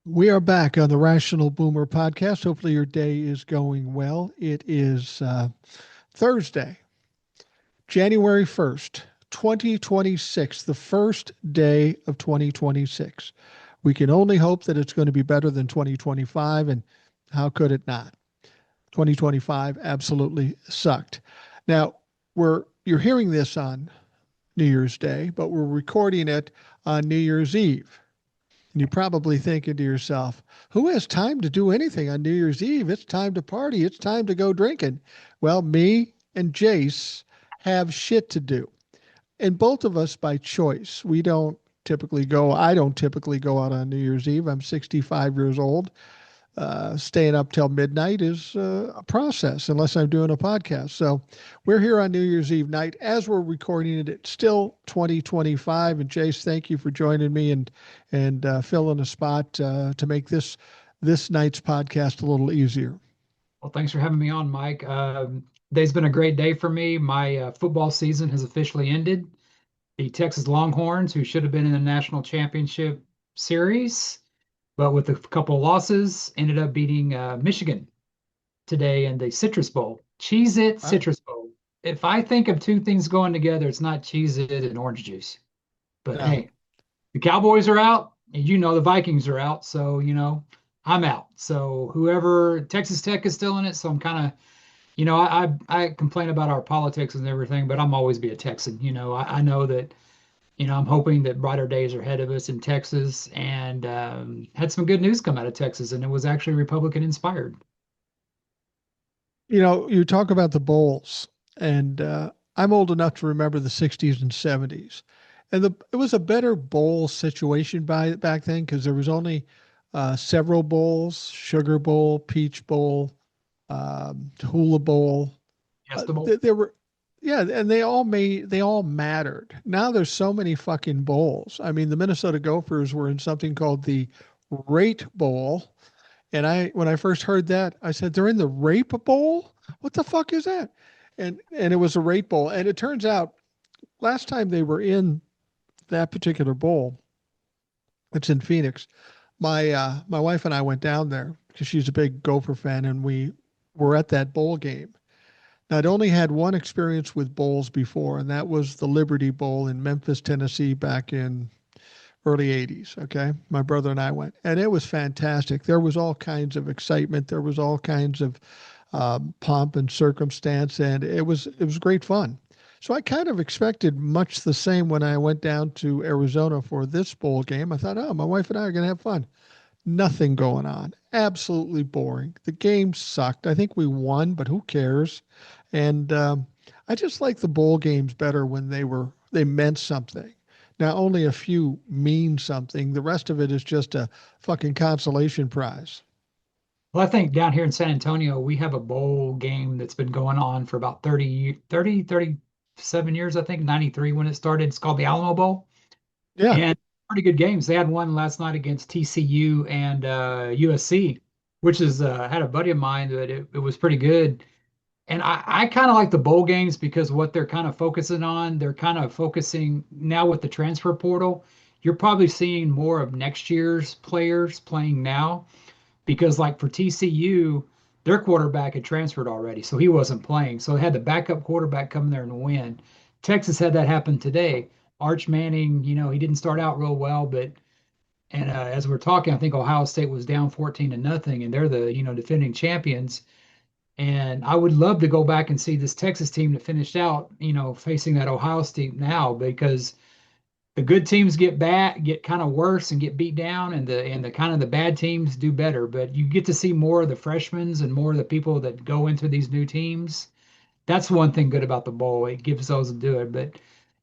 We are back on the Rational Boomer podcast. Hopefully, your day is going well. It is Thursday, January 1st, 2026, the first day of 2026. We can only hope that it's going to be better than 2025, and how could it not? 2025 absolutely sucked. Now, you're hearing this on New Year's Day, but we're recording it on New Year's Eve. And you're probably thinking to yourself, who has time to do anything on New Year's Eve? It's time to party. It's time to go drinking. Well, me and Jace have shit to do. And both of us by choice. I don't typically go out on New Year's Eve. I'm 65 years old. Staying up till midnight is a process unless I'm doing a podcast. So we're here on New Year's Eve night as we're recording it. It's still 2025. And Jace, thank you for joining me and filling a spot to make this night's podcast a little easier. Well, thanks for having me on, Mike. Today's been a great day for me. My football season has officially ended. The Texas Longhorns, who should have been in the national championship series, but with a couple of losses, ended up beating Michigan today in the Citrus Bowl. Cheez-It Wow. Citrus Bowl. If I think of two things going together, it's not Cheez-It and orange juice. But No. hey, the Cowboys are out, and the Vikings are out, so I'm out. So whoever Texas Tech is still in it, so I'm kind of I complain about our politics and everything, but I'm always be a Texan. I know that I'm hoping that brighter days are ahead of us in Texas, and had some good news come out of Texas, and it was actually Republican inspired. You talk about the bowls, and I'm old enough to remember the 60s and 70s. And it was a better bowl situation back then because there was only several bowls: Sugar Bowl, Peach Bowl, Hula Bowl. Yes, the bowl. There were, yeah, and they all mattered. Now there's so many fucking bowls. I mean, the Minnesota Gophers were in something called the Rate Bowl, and when I first heard that, I said, they're in the Rape Bowl? What the fuck is that? And it was a Rate Bowl. And it turns out last time they were in that particular bowl, it's in Phoenix. My wife and I went down there because she's a big Gopher fan, and we were at that bowl game. Now, I'd only had one experience with bowls before, and that was the Liberty Bowl in Memphis, Tennessee, back in early 80s. Okay. My brother and I went, and it was fantastic. There was all kinds of excitement. There was all kinds of pomp and circumstance, and it was great fun. So I kind of expected much the same when I went down to Arizona for this bowl game. I thought, oh, my wife and I are going to have fun. Nothing going on. Absolutely boring. The game sucked. I think we won, but who cares? And I just like the bowl games better when they meant something. Now only a few mean something. The rest of it is just a fucking consolation prize. Well, I think down here in San Antonio, we have a bowl game that's been going on for about 37 years, I think, 93 when it started. It's called the Alamo Bowl. Yeah. And pretty good games. They had one last night against TCU and USC, which is had a buddy of mine that it was pretty good. And I kind of like the bowl games because what they're kind of focusing on, they're kind of focusing now with the transfer portal. You're probably seeing more of next year's players playing now because, like for TCU, their quarterback had transferred already, so he wasn't playing. So they had the backup quarterback come there and win. Texas had that happen today. Arch Manning, he didn't start out real well, but as we're talking, I think Ohio State was down 14 to nothing, and they're the defending champions. And I would love to go back and see this Texas team that finished out, facing that Ohio State now because the good teams get kind of worse and get beat down, and the kind of the bad teams do better. But you get to see more of the freshmen and more of the people that go into these new teams. That's one thing good about the bowl. It gives those to do it. But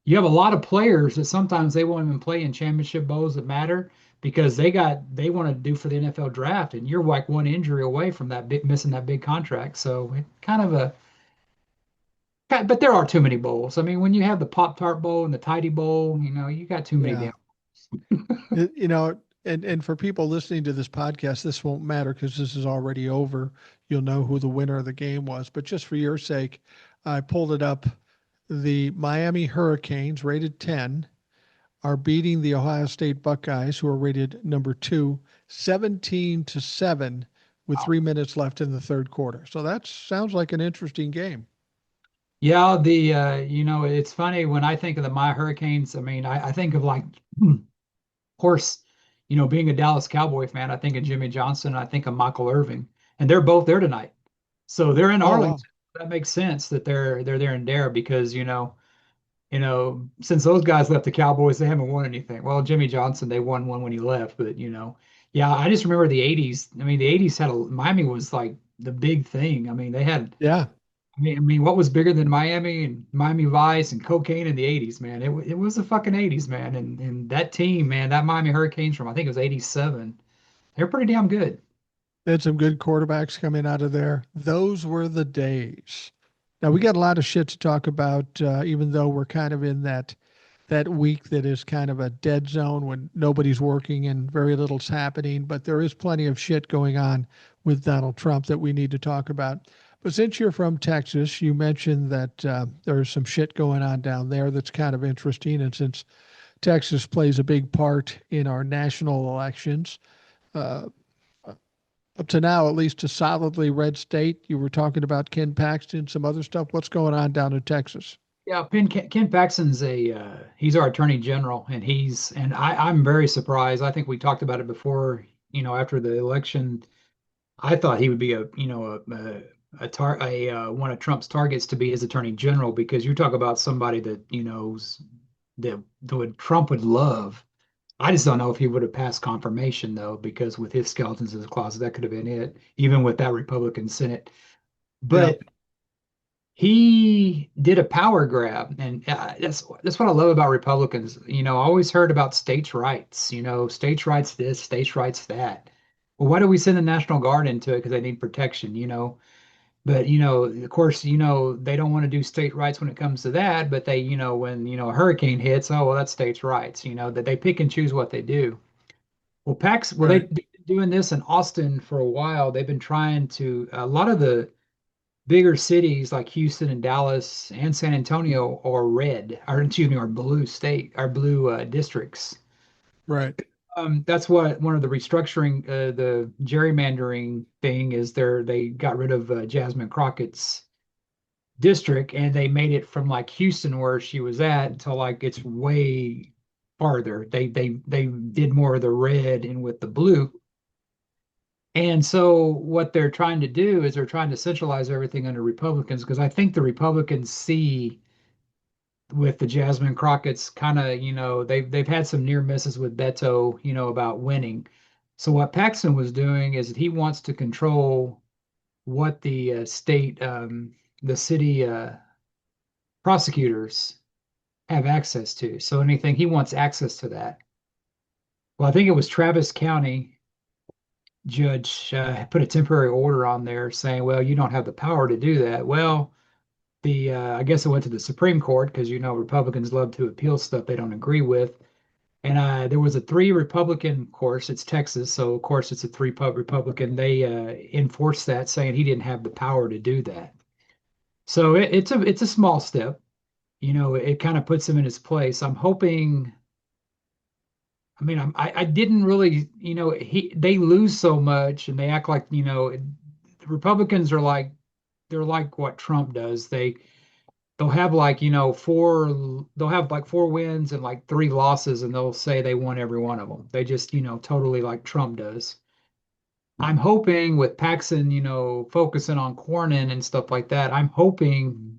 you have a lot of players that sometimes they won't even play in championship bowls that matter because they want to do for the NFL draft, and you're like one injury away from that big missing that big contract. So it kind of a but there are too many bowls. I mean, when you have the Pop Tart Bowl and the Tidy Bowl, you got too many Yeah. damn. And for people listening to this podcast, this won't matter because this is already over. You'll know who the winner of the game was. But just for your sake, I pulled it up. The Miami Hurricanes, rated 10, are beating the Ohio State Buckeyes, who are rated number two, 17-7, with Wow. 3 minutes left in the third quarter. So that sounds like an interesting game. Yeah, it's funny when I think of the My Hurricanes. I mean, I think of like, of course, being a Dallas Cowboy fan, I think of Jimmy Johnson, I think of Michael Irving, and they're both there tonight. So they're in Oh, wow. Arlington. That makes sense that they're there and there because since those guys left the Cowboys, they haven't won anything. Well, Jimmy Johnson, they won one when he left, but yeah, I just remember the 80s. I mean, the 80s Miami was like the big thing. I mean, they had Yeah. I mean, what was bigger than Miami and Miami Vice and cocaine in the 80s, man? It was the fucking 80s, man. And that team, man, that Miami Hurricanes from I think it was 87. They're pretty damn good. They had some good quarterbacks coming out of there. Those were the days. Now we got a lot of shit to talk about, even though we're kind of in that week that is kind of a dead zone when nobody's working and very little's happening. But there is plenty of shit going on with Donald Trump that we need to talk about. But since you're from Texas, you mentioned that there's some shit going on down there that's kind of interesting. And since Texas plays a big part in our national elections, uh, up to now, at least a solidly red state. You were talking about Ken Paxton, some other stuff. What's going on down in Texas? Yeah, Ken Paxton's he's our attorney general, and I'm very surprised. I think we talked about it before, after the election. I thought he would be one of Trump's targets to be his attorney general because you talk about somebody that that would Trump would love. I just don't know if he would have passed confirmation though, because with his skeletons in his closet, that could have been it, even with that Republican Senate. Yeah, But he did a power grab, and that's what I love about Republicans. I always heard about states' rights. States' rights this, states' rights that. Well, why do we send the National Guard into it? Because they need protection. But of course, they don't want to do state rights when it comes to that. But they, when a hurricane hits, oh well, that's states' rights. That they pick and choose what they do. right, They've been doing this in Austin for a while. They've been trying to a lot of the bigger cities like Houston and Dallas and San Antonio are red, or excuse me, are blue state, are blue districts. right, That's what one of the restructuring, the gerrymandering thing is. They got rid of Jasmine Crockett's district and they made it from like Houston where she was at to like it's way farther. They did more of the red and with the blue. And so what they're trying to do is they're trying to centralize everything under Republicans because I think the Republicans see with the Jasmine Crockett's kind of, they've had some near misses with Beto, about winning. So what Paxton was doing is that he wants to control what the city prosecutors have access to. So anything he wants access to that. Well, I think it was Travis County judge put a temporary order on there saying, well, you don't have the power to do that. Well, the I guess it went to the Supreme Court because Republicans love to appeal stuff they don't agree with. And there was a three Republican, of course, it's Texas, so of course it's a three pub Republican. They enforced that, saying he didn't have the power to do that. So it's a small step. It kind of puts him in his place. I'm hoping. I mean, I didn't really, they lose so much and they act like, the Republicans are like they're like what Trump does. They'll have like, they'll have like four wins and like three losses and they'll say they won every one of them. They just, totally like Trump does. I'm hoping with Paxson, focusing on Cornyn and stuff like that, I'm hoping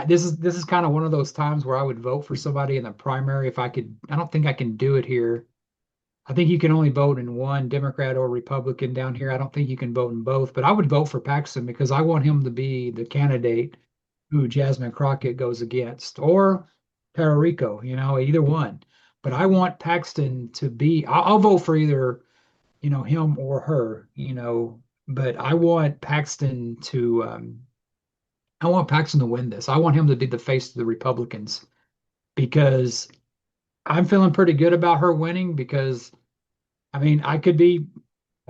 this is kind of one of those times where I would vote for somebody in the primary if I could. I don't think I can do it here. I think you can only vote in one, Democrat or Republican down here. I don't think you can vote in both, but I would vote for Paxton because I want him to be the candidate who Jasmine Crockett goes against, or Rico, either one. But I want Paxton to be, I'll vote for either, him or her, but I want Paxton to win this. I want him to be the face of the Republicans because I'm feeling pretty good about her winning because I mean, I could be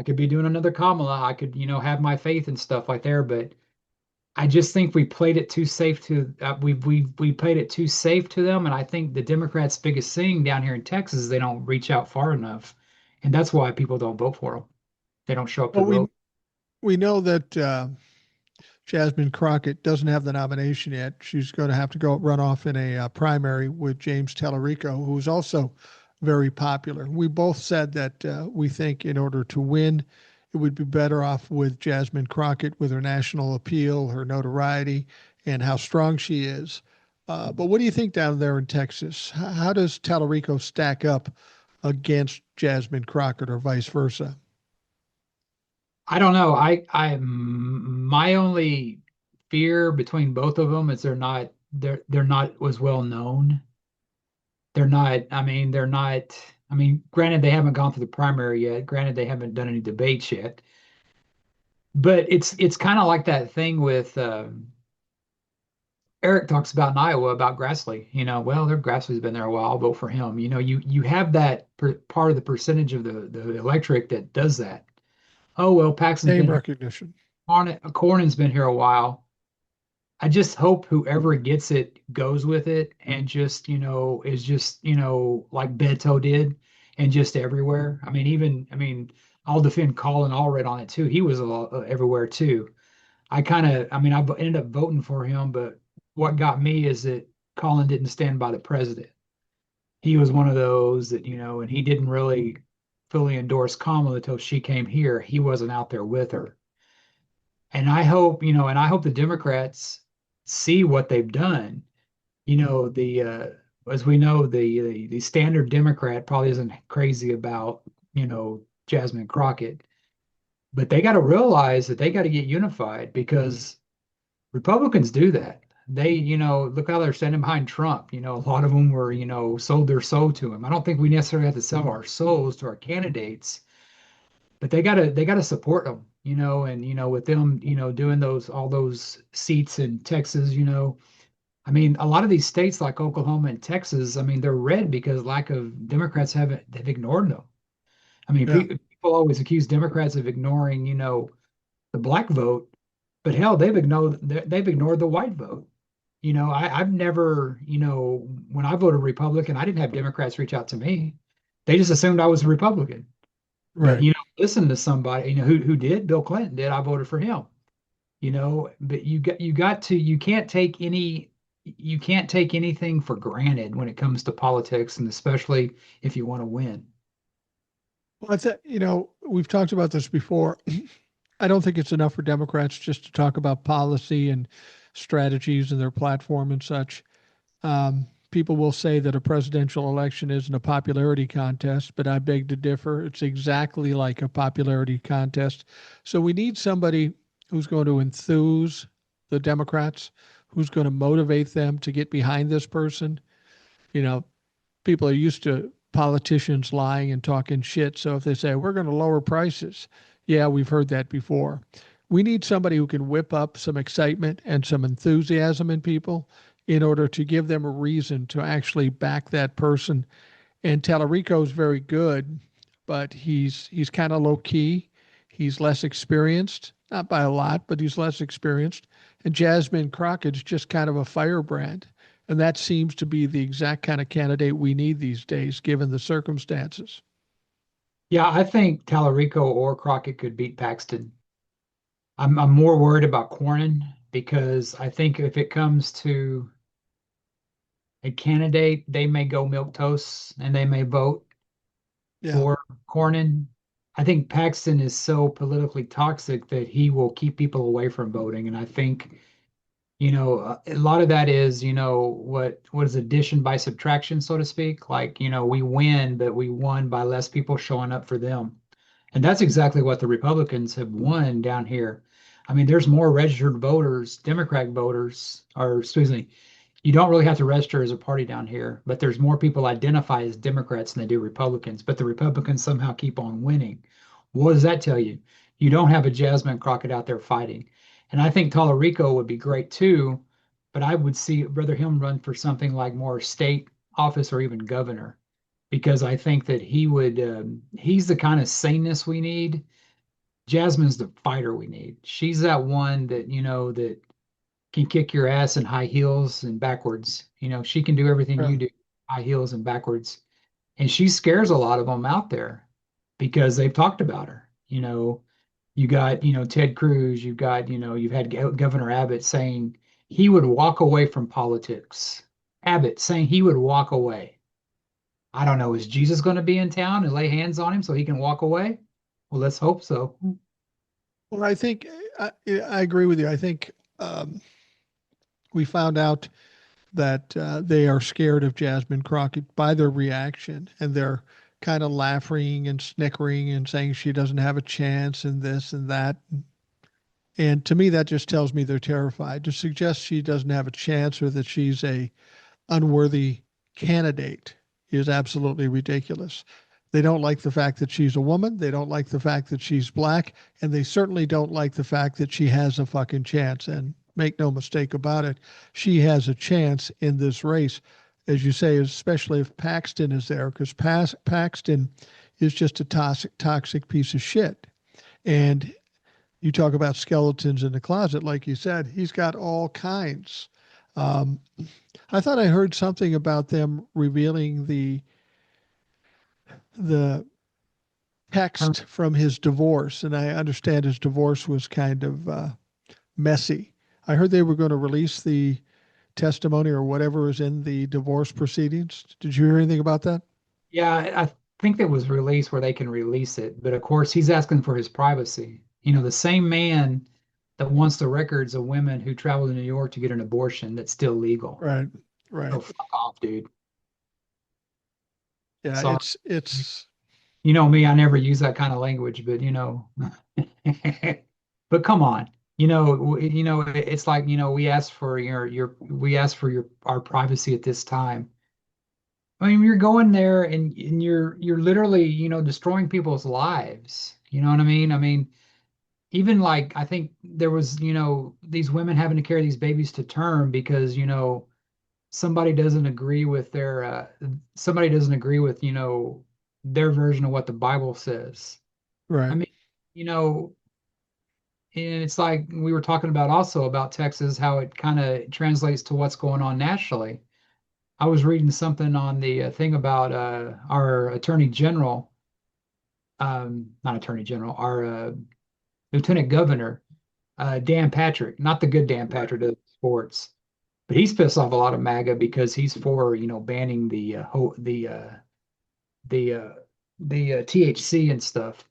doing another Kamala. I could, have my faith and stuff like there, but I just think we played it too safe to we played it too safe to them, and I think the Democrats' biggest thing down here in Texas is they don't reach out far enough, and that's why people don't vote for them. They don't show up to Well, vote. we know that Jasmine Crockett doesn't have the nomination yet. She's going to have to go run off in a primary with James Tallarico, who's also very popular. We both said that we think in order to win, it would be better off with Jasmine Crockett with her national appeal, her notoriety, and how strong she is. But what do you think down there in Texas? How does Tallarico stack up against Jasmine Crockett or vice versa? I don't know. My only fear between both of them is they're not as well known. They're not, I mean, they're not, I mean, granted they haven't gone through the primary yet. Granted they haven't done any debates yet. But it's kind of like that thing with Eric talks about in Iowa about Grassley. Well, their Grassley's been there a while. I'll vote for him. You have that part of the percentage of the electorate that does that. Oh well, Paxton's Name been here. recognition. Cornyn's been here a while. I just hope whoever gets it goes with it and just, is just, like Beto did and just everywhere. I mean, I'll defend Colin Allred on it too. He was everywhere too. I ended up voting for him, but what got me is that Colin didn't stand by the president. He was one of those that, and he didn't really fully endorse Kamala until she came here. He wasn't out there with her. And I hope the Democrats see what they've done. The As we know, the standard Democrat probably isn't crazy about, Jasmine Crockett, but they got to realize that they got to get unified because Republicans do that. Look how they're standing behind Trump. A lot of them were, sold their soul to him. I don't think we necessarily have to sell our souls to our candidates, but they gotta support them, and with them, doing all those seats in Texas, I mean, a lot of these states like Oklahoma and Texas, I mean, they're red because lack of Democrats haven't they've ignored them. I mean, Yeah, people always accuse Democrats of ignoring, the black vote, but hell, they've ignored the white vote. I've never, when I voted Republican, I didn't have Democrats reach out to me. They just assumed I was a Republican. But right. listen to somebody, who did. Bill Clinton did. I voted for him. But you can't take anything for granted when it comes to politics, and especially if you want to win. Well, we've talked about this before. I don't think it's enough for Democrats just to talk about policy and strategies and their platform and such. People will say that a presidential election isn't a popularity contest, but I beg to differ. It's exactly like a popularity contest. So we need somebody who's going to enthuse the Democrats, who's going to motivate them to get behind this person. You know, People are used to politicians lying and talking shit. So if they say, we're going to lower prices, yeah, we've heard that before. We need somebody who can whip up some excitement and some enthusiasm in people in order to give them a reason to actually back that person. And Tallarico's very good, but he's kind of low key. He's less experienced, not by a lot, but he's less experienced. And Jasmine Crockett's just kind of a firebrand. And that seems to be the exact kind of candidate we need these days, given the circumstances. Yeah, I think Tallarico or Crockett could beat Paxton. I'm more worried about Cornyn because I think if it comes to a candidate, they may go milk toast and they may vote Yeah. for Cornyn. I think Paxton is so politically toxic that he will keep people away from voting. And I think, a lot of that is, what is addition by subtraction, so to speak. Like, we win, but we won by less people showing up for them. And that's exactly what the Republicans have won down here. I mean, there's more registered voters, Democrat voters, or excuse me, you don't really have to register as a party down here, but there's more people identify as Democrats than they do Republicans. But the Republicans somehow keep on winning. What does that tell you? You don't have a Jasmine Crockett out there fighting. And I think Tallarico would be great too, but I would see rather him run for something like more state office or even governor, because I think that he's the kind of saneness we need. Jasmine's the fighter we need. She's that one that, that can kick your ass in high heels and backwards. She can do everything Yeah. you do, high heels and backwards. And she scares a lot of them out there because they've talked about her. You got, Ted Cruz, you've had Governor Abbott saying he would walk away from politics. Abbott saying he would walk away. I don't know, is Jesus going to be in town and lay hands on him so he can walk away? Well, let's hope so. Well, I think I agree with you. I think um, we found out that they are scared of Jasmine Crockett by their reaction, and they're kind of laughing and snickering and saying she doesn't have a chance and this and that. And to me, that just tells me they're terrified. To suggest she doesn't have a chance or that she's a unworthy candidate is absolutely ridiculous. They don't like the fact that she's a woman. They don't like the fact that she's black. And they certainly don't like the fact that she has a fucking chance. And make no mistake about it, she has a chance in this race, as you say, especially if Paxton is there, because Paxton is just a toxic piece of shit. And you talk about skeletons in the closet, like you said, he's got all kinds. Um, I thought I heard something about them revealing the Her- text from his divorce, and I understand his divorce was kind of messy. I heard they were going to release the testimony or whatever is in the divorce proceedings. Did you hear anything about that? Yeah, I think that was released where they can release it, but of course he's asking for his privacy. The same man that wants the records of women who travel to New York to get an abortion that's still legal. Right, So right. fuck off, dude. Yeah, Sorry. it's You know me, I never use that kind of language, but but come on. It's like, we asked for we asked for our privacy at this time. I mean, you're going there and you're literally, destroying people's lives. You know what I mean? I mean, even like I think there was, these women having to carry these babies to term because, somebody doesn't agree with somebody doesn't agree with, their version of what the Bible says. I right. mean, you know, and it's like we were talking about also about Texas, how it kind of translates to what's going on nationally. I was reading something on the thing about our Attorney General, not Attorney General, our Lieutenant Governor, Dan Patrick, not the good Dan Right. Patrick of sports, but he's pissed off a lot of MAGA because he's for, banning the THC and stuff.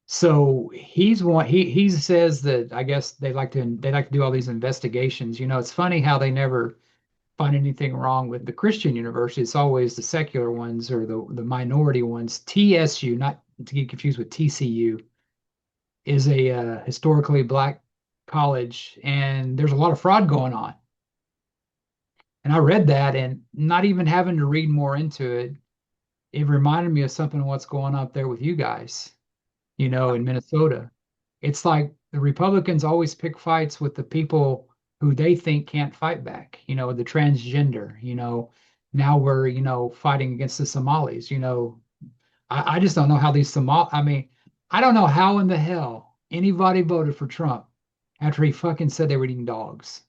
So he says that I guess they like to do all these investigations. It's funny how they never find anything wrong with the Christian university. It's always the secular ones or the minority ones. TSU, not to get confused with TCU, is a historically black college, and there's a lot of fraud going on. And I read that, and not even having to read more into it, it reminded me of something of what's going on up there with you guys, in Minnesota. It's like the Republicans always pick fights with the people who they think can't fight back, the transgender, now we're, fighting against the Somalis, I just don't know how I mean, I don't know how in the hell anybody voted for Trump after he fucking said they were eating dogs.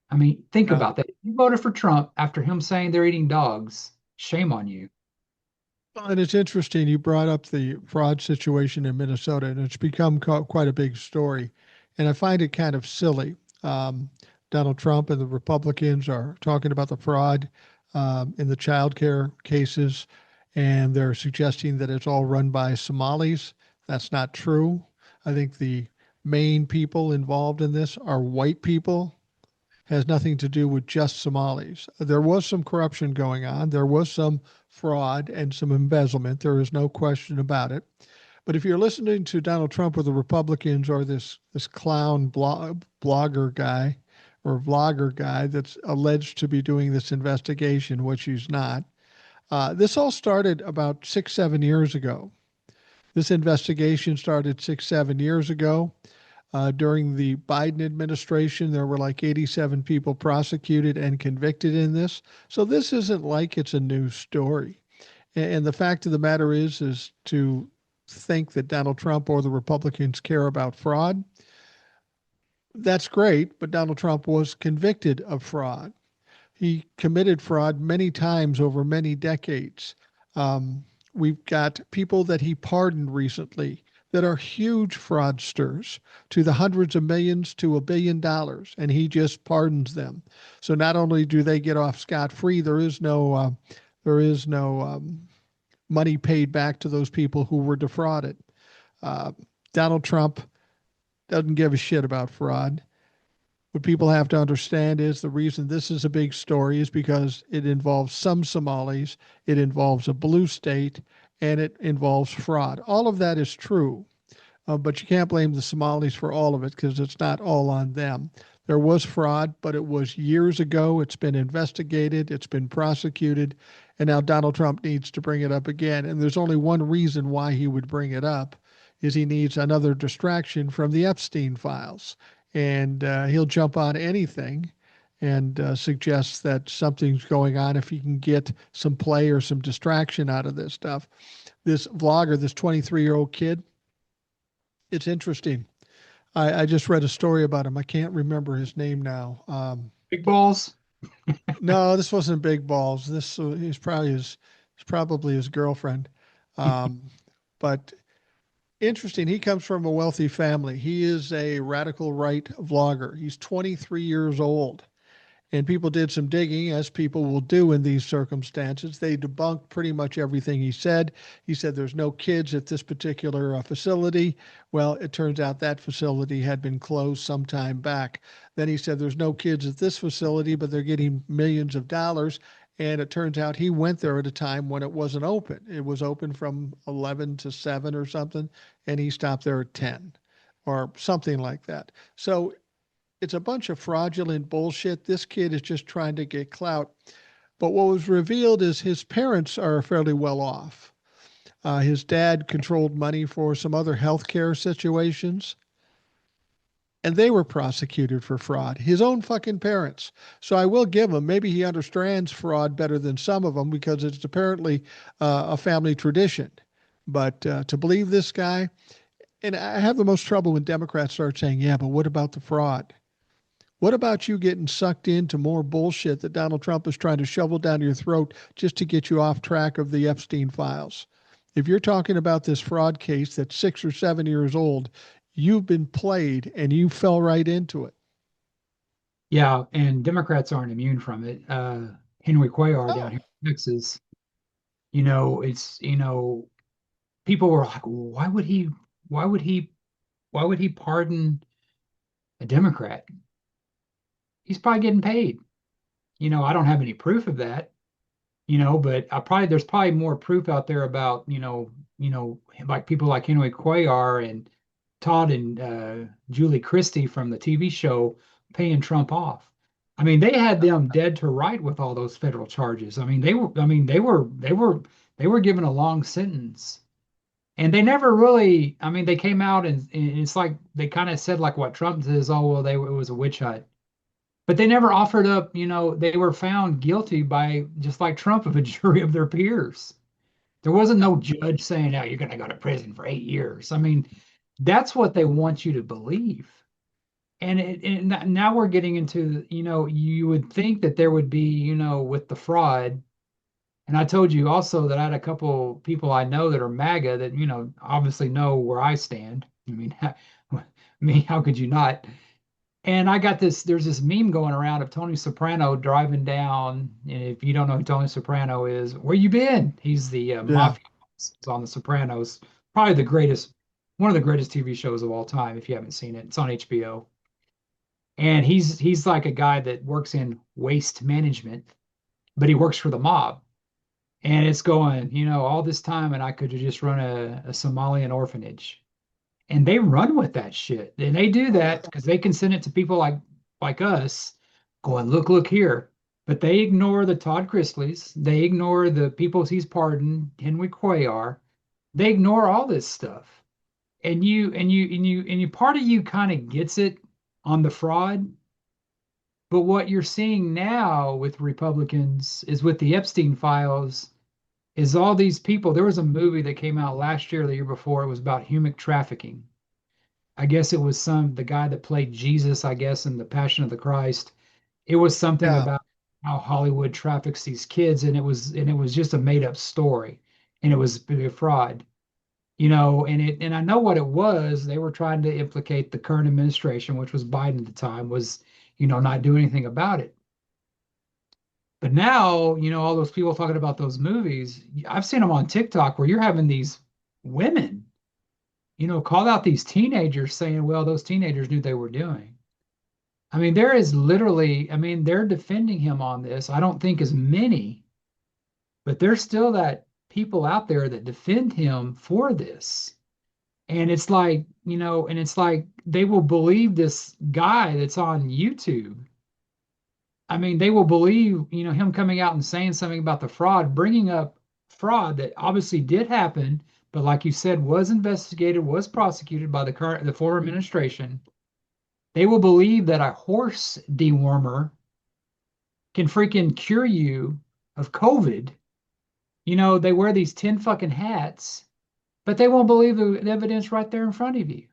I mean, think Yeah. about that. You voted for Trump after him saying they're eating dogs. Shame on you. Well, and it's interesting you brought up the fraud situation in Minnesota, and it's become quite a big story. And I find it kind of silly. Um, Donald Trump and the Republicans are talking about the fraud in the child care cases, and they're suggesting that it's all run by Somalis. That's not true. I think the main people involved in this are white people, has nothing to do with just Somalis. There was some corruption going on. There was some fraud and some embezzlement. There is no question about it. But if you're listening to Donald Trump or the Republicans or this clown blogger guy or vlogger guy that's alleged to be doing this investigation, which he's not, this all started about 6, 7 years ago. This investigation started 6, 7 years ago. During the Biden administration, there were like 87 people prosecuted and convicted in this. So this isn't like it's a new story. And the fact of the matter is to think that Donald Trump or the Republicans care about fraud. That's great, but Donald Trump was convicted of fraud. He committed fraud many times over many decades. Um, we've got people that he pardoned recently that are huge fraudsters to the hundreds of millions to $1 billion, and he just pardons them. So not only do they get off scot free, there is no money paid back to those people who were defrauded. Uh, Donald Trump doesn't give a shit about fraud. What people have to understand is the reason this is a big story is because it involves some Somalis, it involves a blue state, and it involves fraud. All of that is true, but you can't blame the Somalis for all of it because it's not all on them. There was fraud, but it was years ago. It's been investigated, it's been prosecuted, and now Donald Trump needs to bring it up again. And there's only one reason why he would bring it up is he needs another distraction from the Epstein files. And he'll jump on anything and suggest that something's going on if he can get some play or some distraction out of this stuff. This vlogger, this 23-year-old kid, it's interesting. I just read a story about him. I can't remember his name now. Big balls. No, this wasn't Big Balls. This he's probably his girlfriend. Um, but interesting. He comes from a wealthy family. He is a radical right vlogger. He's 23 years old. And people did some digging, as people will do in these circumstances. They debunked pretty much everything he said. He said there's no kids at this particular facility. Well, it turns out that facility had been closed some time back. Then he said there's no kids at this facility, but they're getting millions of dollars. And it turns out he went there at a time when it wasn't open. It was open from 11 to 7 or something, and he stopped there at 10 or something like that. So it's a bunch of fraudulent bullshit. This kid is just trying to get clout. But what was revealed is his parents are fairly well off. His dad controlled money for some other healthcare situations, and they were prosecuted for fraud. His own fucking parents. So I will give him, maybe he understands fraud better than some of them because it's apparently a family tradition. But to believe this guy, and I have the most trouble when Democrats start saying, yeah, but what about the fraud? What about you getting sucked into more bullshit that Donald Trump is trying to shovel down your throat just to get you off track of the Epstein files? If you're talking about this fraud case that's 6 or 7 years old, you've been played and you fell right into it. Yeah, and Democrats aren't immune from it. Henry Cuellar down Oh, here in Texas, it's, people were like, why would he, why would he pardon a Democrat? He's probably getting paid. I don't have any proof of that, but there's probably more proof out there about, like people like Henry Cuellar and Todd and Julie Christie from the TV show paying Trump off. I mean, they had them dead to right with all those federal charges. They were given a long sentence. And they never really, they came out and it's like they kind of said like what Trump says, oh well, it was a witch hunt. But they never offered up, they were found guilty by just like Trump of a jury of their peers. There wasn't no judge saying, "Oh, you're going to go to prison for 8 years." I mean, that's what they want you to believe. And now we're getting into, you would think that there would be, with the fraud. And I told you also that I had a couple people I know that are MAGA that, obviously know where I stand. I mean, me, how could you not? And there's this meme going around of Tony Soprano driving down. And if you don't know who Tony Soprano is, where you been? He's the yeah. mafia boss on The Sopranos, probably one of the greatest TV shows of all time. If you haven't seen it, it's on HBO. And he's like a guy that works in waste management, but he works for the mob. And it's going, all this time, and I could have just run a Somalian orphanage. And they run with that shit. And they do that because they can send it to people like us going, look here. But they ignore the Todd Chrisleys. They ignore the people he's pardoned, Henry Cuellar. They ignore all this stuff. And part of you kind of gets it on the fraud. But what you're seeing now with Republicans is with the Epstein files is all these people. There was a movie that came out last year, or the year before. It was about human trafficking, I guess it was the guy that played Jesus, I guess, in the Passion of the Christ. It was something Yeah. about how Hollywood traffics these kids, and it was just a made up story, and it was a fraud, and I know what it was. They were trying to implicate the current administration, which was Biden at the time, was, not doing anything about it. But now, all those people talking about those movies, I've seen them on TikTok where you're having these women, call out these teenagers saying, well, those teenagers knew they were doing. I mean, there is literally, I mean, they're defending him on this. I don't think as many, but there's still that people out there that defend him for this. And it's like, and it's like they will believe this guy that's on YouTube. I mean, they will believe, him coming out and saying something about the fraud, bringing up fraud that obviously did happen, but like you said, was investigated, was prosecuted by the former administration. They will believe that a horse dewormer can freaking cure you of COVID. They wear these tin fucking hats, but they won't believe the evidence right there in front of you.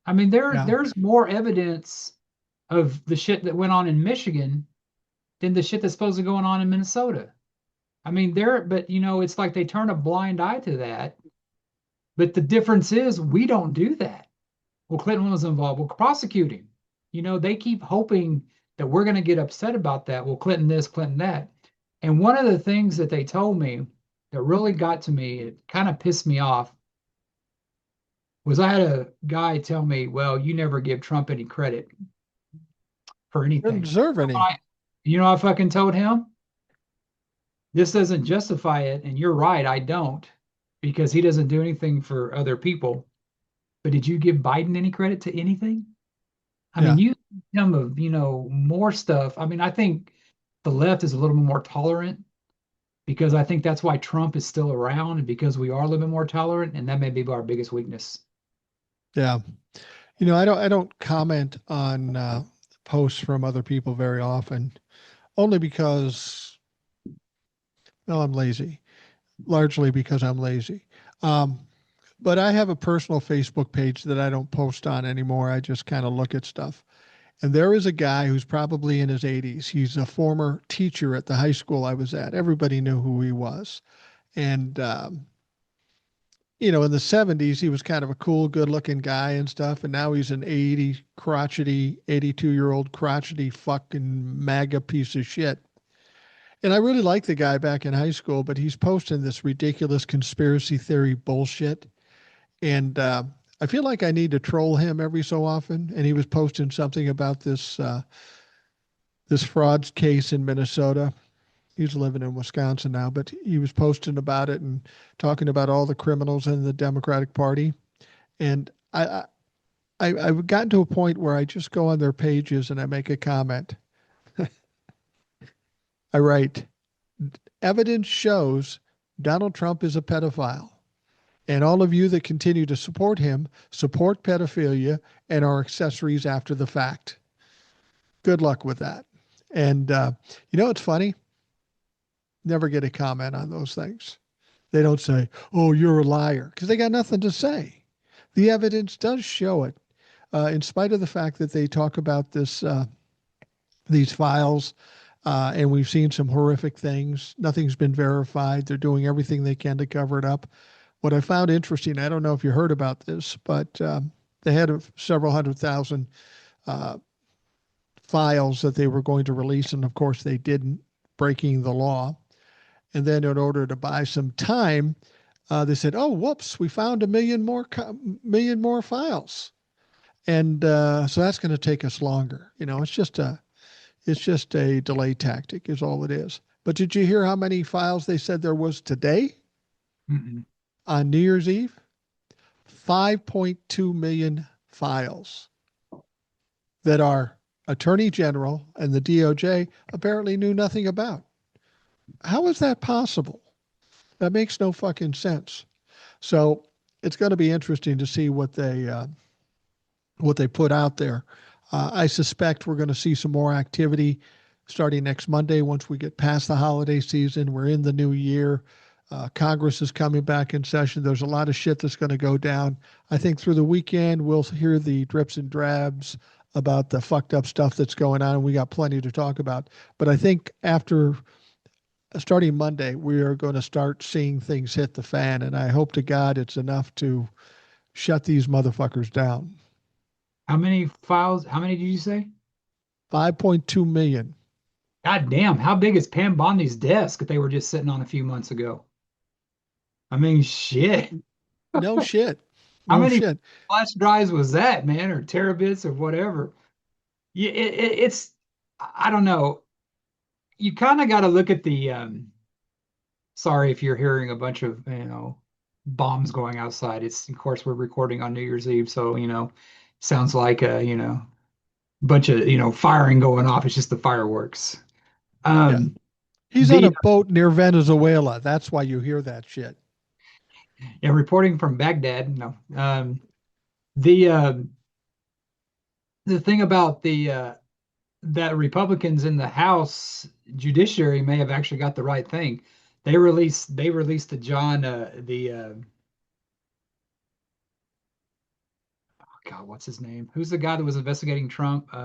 I mean, Yeah. there's more evidence of the shit that went on in Michigan than the shit that's supposed to be going on in Minnesota. I mean, but it's like they turn a blind eye to that. But the difference is we don't do that. Well, Clinton was involved. Well, prosecuting. They keep hoping that we're going to get upset about that. Well, Clinton this, Clinton that. And one of the things that they told me that really got to me, it kind of pissed me off, was I had a guy tell me, well, you never give Trump any credit for Didn't anything. deserve any. I fucking told him? This doesn't justify it. And you're right, I don't, because he doesn't do anything for other people. But did you give Biden any credit to anything? I mean, Yeah. you him of, more stuff. I mean, I think the left is a little bit more tolerant because I think that's why Trump is still around and because we are a little bit more tolerant, and that may be our biggest weakness. Yeah. I don't comment on posts from other people very often, only because, well, I'm lazy, largely because I'm lazy. Um, but I have a personal Facebook page that I don't post on anymore. I just kind of look at stuff. And there is a guy who's probably in his 80s. He's a former teacher at the high school I was at. Everybody knew who he was. And, in the 70s, he was kind of a cool, good looking guy and stuff. And now he's an 80 crotchety, 82-year-old crotchety fucking MAGA piece of shit. And I really liked the guy back in high school, but he's posting this ridiculous conspiracy theory bullshit. And I feel like I need to troll him every so often. And he was posting something about this fraud case in Minnesota. He's living in Wisconsin now, but he was posting about it and talking about all the criminals in the Democratic Party. And I've gotten to a point where I just go on their pages and I make a comment. I write, evidence shows Donald Trump is a pedophile. And all of you that continue to support him support pedophilia and are accessories after the fact. Good luck with that. And it's funny? Never get a comment on those things. They don't say, oh, you're a liar, because they got nothing to say. The evidence does show it, in spite of the fact that they talk about these files, and we've seen some horrific things. Nothing's been verified. They're doing everything they can to cover it up. What I found interesting, I don't know if you heard about this, but they had several 100,000 uh, files that they were going to release, and of course they didn't, breaking the law. And then in order to buy some time, they said, "Oh, whoops, we found a million more files," and so that's going to take us longer. It's just a delay tactic, is all it is. But did you hear how many files they said there was today Mm-mm. on New Year's Eve? 5.2 million files that our Attorney General and the DOJ apparently knew nothing about. How is that possible? That makes no fucking sense. So it's going to be interesting to see what they put out there. I suspect we're going to see some more activity starting next Monday once we get past the holiday season. We're in the new year. Congress is coming back in session. There's a lot of shit that's going to go down. I think through the weekend, we'll hear the drips and drabs about the fucked up stuff that's going on. And we got plenty to talk about. But I think after starting Monday, we are going to start seeing things hit the fan. And I hope to God it's enough to shut these motherfuckers down. How many files? How many did you say? 5.2 million. God damn, how big is Pam Bondi's desk that they were just sitting on a few months ago? I mean, shit. No shit. How No many shit. flash drives was that, man, or terabits or whatever? Yeah, it's I don't know. You kind of got to look at the sorry if you're hearing a bunch of, bombs going outside. It's of course we're recording on New Year's Eve, so sounds like a, bunch of, firing going off. It's just the fireworks. Yeah. Um He's on the a boat near Venezuela. That's why you hear that shit. Yeah, reporting from Baghdad. No. The the thing about the that Republicans in the House Judiciary may have actually got the right thing. They released the John the oh God, what's his name? Who's the guy that was investigating Trump? That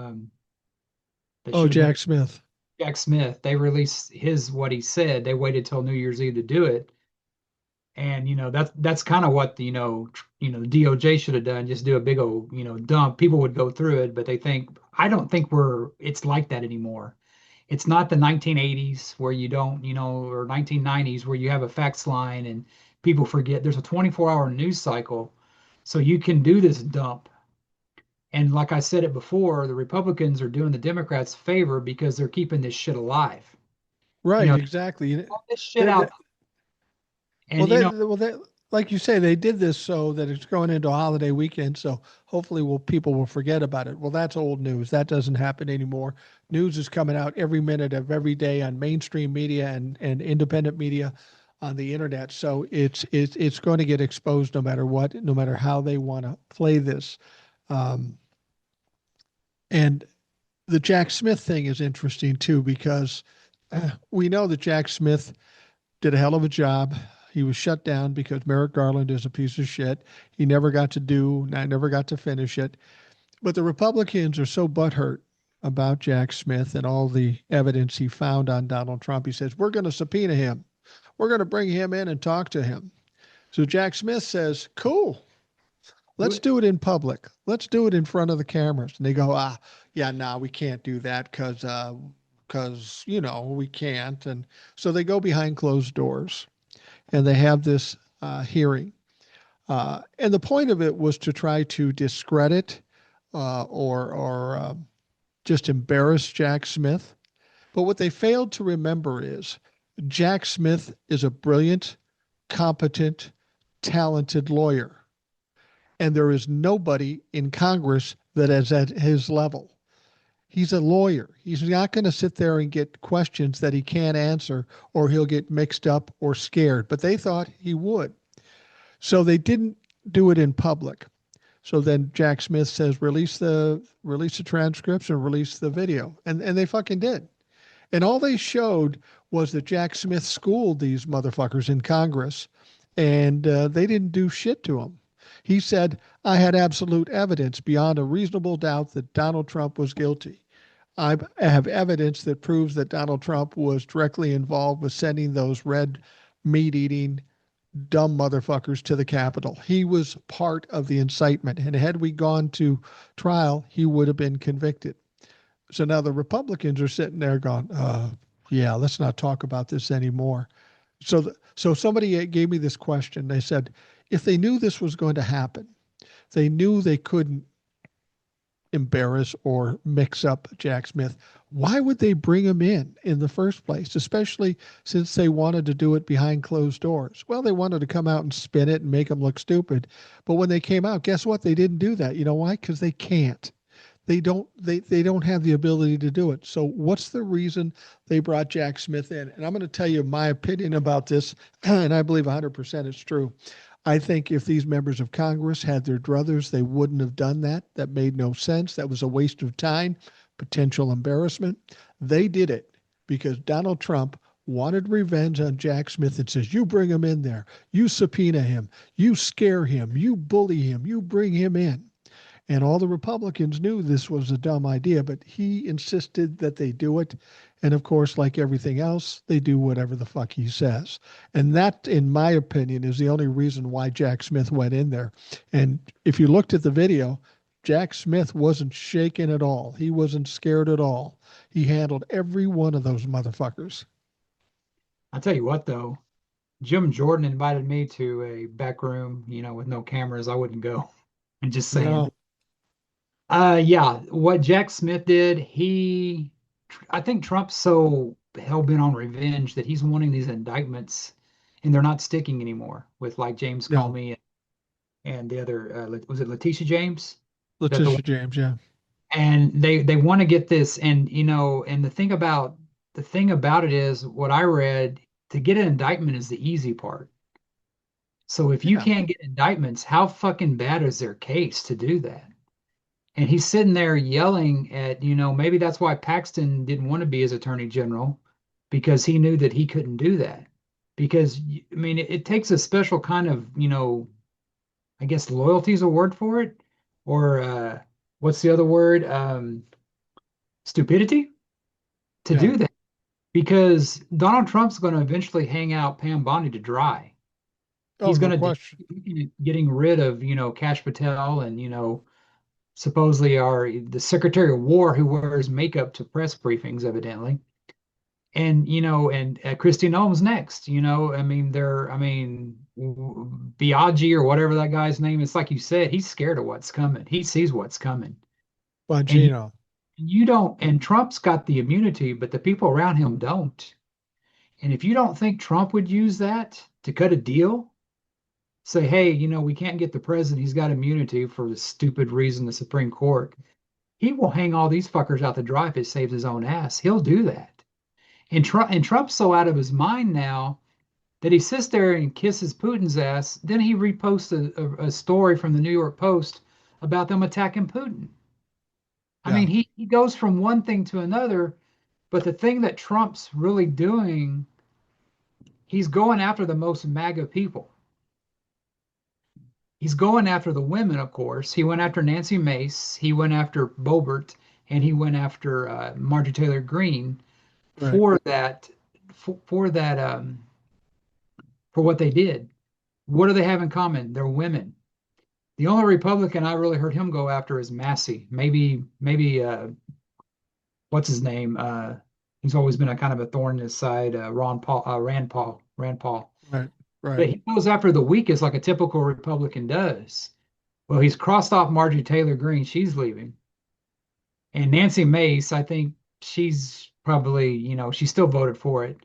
Oh, should have been Jack Smith. Jack Smith. They released his what he said. They waited till New Year's Eve to do it. And that's kind of what the the DOJ should have done. Just do a big old dump. People would go through it, but I don't think it's like that anymore. It's not the 1980s where you don't or 1990s where you have a fax line and people forget. There's a 24-hour news cycle, so you can do this dump. And like I said it before, the Republicans are doing the Democrats a favor because they're keeping this shit alive. You Right, know, exactly. all this shit They, out, they, and you know. like you say, they did this so that it's going into a holiday weekend. So hopefully, people will forget about it. Well, that's old news. That doesn't happen anymore. News is coming out every minute of every day on mainstream media and independent media on the internet. So it's going to get exposed no matter what, no matter how they want to play this. Um, and the Jack Smith thing is interesting too because we know that Jack Smith did a hell of a job. He was shut down because Merrick Garland is a piece of shit. He never got to do, I never got to finish it. But the Republicans are so butthurt about Jack Smith and all the evidence he found on Donald Trump. He says, we're going to subpoena him. We're going to bring him in and talk to him. So Jack Smith says, cool. Let's do it in public. Let's do it in front of the cameras. And they go, yeah, no, we can't do that because we can't. And so they go behind closed doors and they have this hearing. And the point of it was to try to discredit or just embarrass Jack Smith. But what they failed to remember is Jack Smith is a brilliant, competent, talented lawyer. And there is nobody in Congress that is at his level. He's a lawyer. He's not going to sit there and get questions that he can't answer or he'll get mixed up or scared. But they thought he would. So they didn't do it in public. So then Jack Smith says, release the transcripts and release the video. And they fucking did. And all they showed was that Jack Smith schooled these motherfuckers in Congress and they didn't do shit to him. He said, I had absolute evidence beyond a reasonable doubt that Donald Trump was guilty. I have evidence that proves that Donald Trump was directly involved with sending those red meat eating dumb motherfuckers to the Capitol. He was part of the incitement. And had we gone to trial, he would have been convicted. So now the Republicans are sitting there going, yeah, let's not talk about this anymore. So somebody gave me this question. They said, if they knew this was going to happen, they knew they couldn't embarrass or mix up Jack Smith. Why would they bring him in the first place, especially since they wanted to do it behind closed doors? Well, they wanted to come out and spin it and make him look stupid. But when they came out, guess what? They didn't do that. You know why? Because they can't. They don't have the ability to do it. So what's the reason they brought Jack Smith in? And I'm going to tell you my opinion about this, and I believe 100% it's true. I think if these members of Congress had their druthers, they wouldn't have done that. That made no sense. That was a waste of time, potential embarrassment. They did it because Donald Trump wanted revenge on Jack Smith and says, you bring him in there, you subpoena him, you scare him, you bully him, you bring him in. And all the Republicans knew this was a dumb idea, but he insisted that they do it. And of course, like everything else, they do whatever the fuck he says. And that, in my opinion, is the only reason why Jack Smith went in there. And if you looked at the video, Jack Smith wasn't shaken at all. He wasn't scared at all. He handled every one of those motherfuckers. I'll tell you what, though, Jim Jordan invited me to a back room, with no cameras. I wouldn't go. I'm just saying. No, Yeah, what Jack Smith did, I think Trump's so hell bent on revenge that he's wanting these indictments, and they're not sticking anymore with like James no. Comey and the other, was it Letitia James? The Letitia James, yeah. and they want to get this, and and the thing about it is what I read, to get an indictment is the easy part. So if you Yeah. can't get indictments, how fucking bad is their case to do that? And he's sitting there yelling at, maybe that's why Paxton didn't want to be his attorney general, because he knew that he couldn't do that. Because, I mean, it takes a special kind of, I guess loyalty is a word for it. Or what's the other word? Stupidity to Yeah. do that. Because Donald Trump's going to eventually hang out Pam Bondi to dry. Oh, He's no going to question. do getting rid of, Cash Patel and, supposedly are the Secretary of War who wears makeup to press briefings, evidently. And and Christine Holmes next. I mean, Biaggi or whatever that guy's name. It's like you said, he's scared of what's coming. He sees what's coming, and Bongino. you don't. And Trump's got the immunity, but the people around him don't. And if you don't think Trump would use that to cut a deal, say, hey, we can't get the president. He's got immunity for the stupid reason the Supreme Court. He will hang all these fuckers out to dry if it saves his own ass. He'll do that. And Trump's so out of his mind now that he sits there and kisses Putin's ass. Then he reposts a story from the New York Post about them attacking Putin. I Yeah. mean, he goes from one thing to another, but the thing that Trump's really doing, he's going after the most MAGA people. He's going after the women, of course. He went after Nancy Mace, he went after Boebert, and he went after Marjorie Taylor Greene Right. for that for that for what they did. What do they have in common? They're women. The only Republican I really heard him go after is Massey. Maybe what's his name? He's always been a kind of a thorn in his side. Rand Paul. Right. But Right. he goes after the weakest, like a typical Republican does. Well, he's crossed off Marjorie Taylor Greene. She's leaving, and Nancy Mace. I think she's probably, she still voted for it.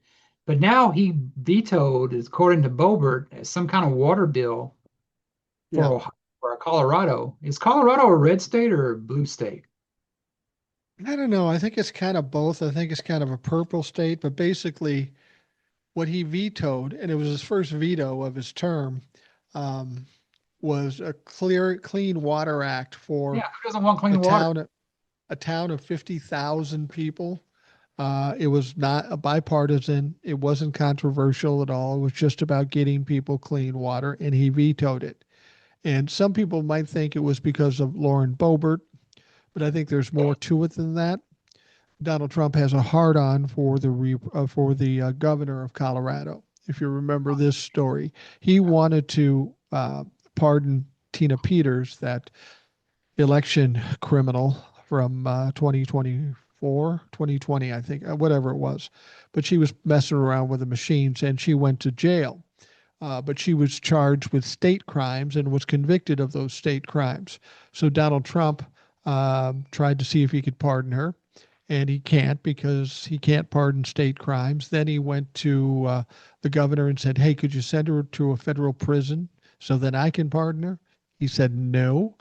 But now he vetoed, according to Boebert, some kind of water bill Yeah. for Colorado. Is Colorado a red state or a blue state? I don't know. I think it's kind of both. I think it's kind of a purple state, but basically what he vetoed, and it was his first veto of his term, um, was a clean water act Yeah, for who doesn't want a clean water? town, a town of 50,000 people. It was not a bipartisan. It wasn't controversial at all. It was just about getting people clean water, and he vetoed it. And some people might think it was because of Lauren Boebert, but I think there's more to it than that. Donald Trump has a hard on for the governor of Colorado. If you remember this story, he wanted to pardon Tina Peters, that election criminal from 2024, 2020, I think, whatever it was. But she was messing around with the machines and she went to jail. But she was charged with state crimes and was convicted of those state crimes. So Donald Trump tried to see if he could pardon her, and he can't because he can't pardon state crimes. Then he went to the governor and said, hey, could you send her to a federal prison so that I can pardon her? He said no.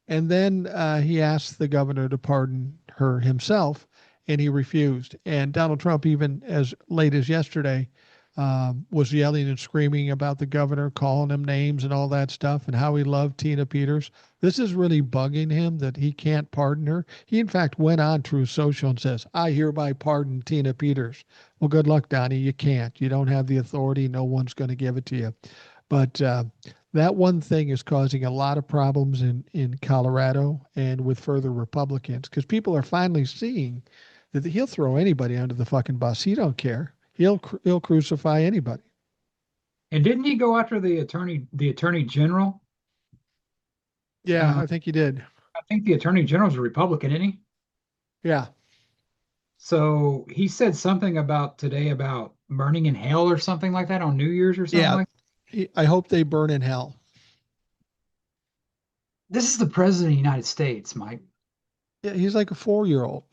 And then he asked the governor to pardon her himself, and he refused. And Donald Trump, even as late as yesterday, was yelling and screaming about the governor, calling him names and all that stuff, and how he loved Tina Peters. This is really bugging him that he can't pardon her. He, in fact, went on True Social and says, I hereby pardon Tina Peters. Well, good luck, Donnie. You can't. You don't have the authority. No one's going to give it to you. But that one thing is causing a lot of problems in Colorado and with further Republicans because people are finally seeing that he'll throw anybody under the fucking bus. He don't care. He'll crucify anybody. And didn't he go after the attorney general? Yeah, Uh, I think he did. I think the attorney general's a Republican, isn't he? Yeah, So he said something about today about burning in hell or something like that on New Year's or something yeah. like. I hope they burn in hell. This is the president of the United States, Mike. Yeah, he's like a 4 year old.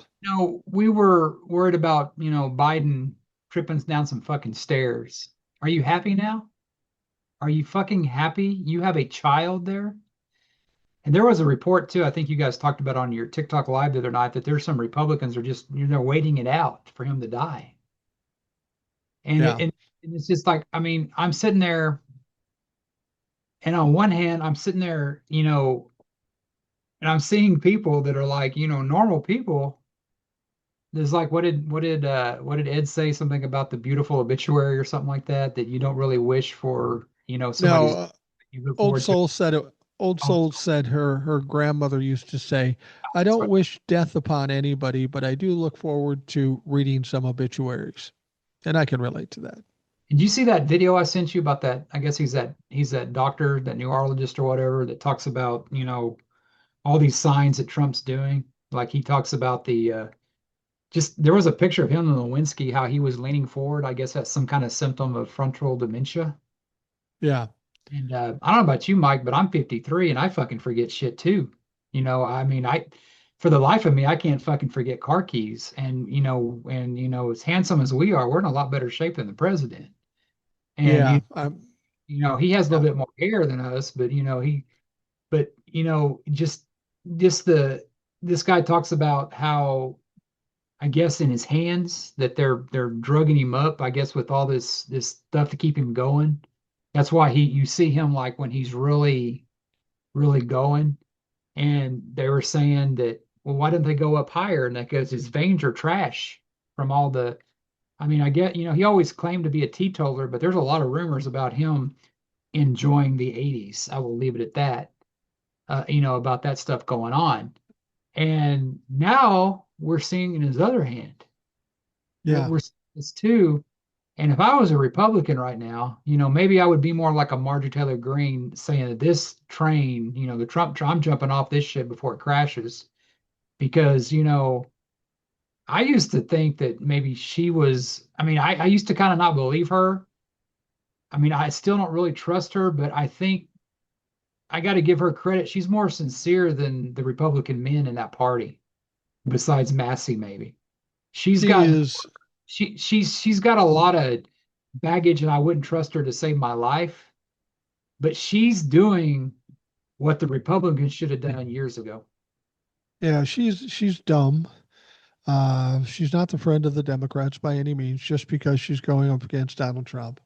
We were worried about, Biden tripping down some fucking stairs. Are you happy now? Are you fucking happy? You have a child there? And there was a report too, I think you guys talked about on your TikTok live the other night that there's some Republicans are just, they're waiting it out for him to die. And Yeah. and it's just like, I mean, I'm sitting there and on one hand, I'm sitting there, and I'm seeing people that are like, normal people. There's like, what did Ed say? Something about the beautiful obituary or something like that, that you don't really wish for, No, somebody's you look old forward to. soul said it. Old Oh, soul said her grandmother used to say, "I that's don't what. wish death upon anybody, but I do look forward to reading some obituaries," and I can relate to that. Did you see that video I sent you about that? I guess he's that doctor, that neurologist or whatever that talks about, all these signs that Trump's doing. Like he talks about just there was a picture of him in Lewinsky, how he was leaning forward. I guess that's some kind of symptom of frontal dementia. Yeah, And I don't know about you, Mike, but I'm 53 and I fucking forget shit too. I mean, for the life of me, I can't fucking forget car keys. And as handsome as we are, we're in a lot better shape than the president. And yeah, he has a yeah, little bit more hair than us, but just this guy talks about how I guess in his hands that they're drugging him up, I guess with all this stuff to keep him going. That's why you see him like when he's really, really going. And they were saying that, well, why didn't they go up higher? And that goes, his veins are trash from all the, I mean, I get, he always claimed to be a teetotaler, but there's a lot of rumors about him enjoying the 80s. I will leave it at that, about that stuff going on. And now we're seeing in his other hand, yeah, we're seeing this too. And if I was a Republican right now, maybe I would be more like a Marjorie Taylor Greene saying that this train, the I'm jumping off this shit before it crashes. Because, I used to think that maybe she was, I mean, I used to kind of not believe her. I mean, I still don't really trust her, but I think I got to give her credit. She's more sincere than the Republican men in that party, besides Massey, maybe. She's she got is. she's got a lot of baggage, and I wouldn't trust her to save my life. But she's doing what the Republicans should have done years ago. Yeah, she's dumb. She's not the friend of the Democrats by any means, just because she's going up against Donald Trump.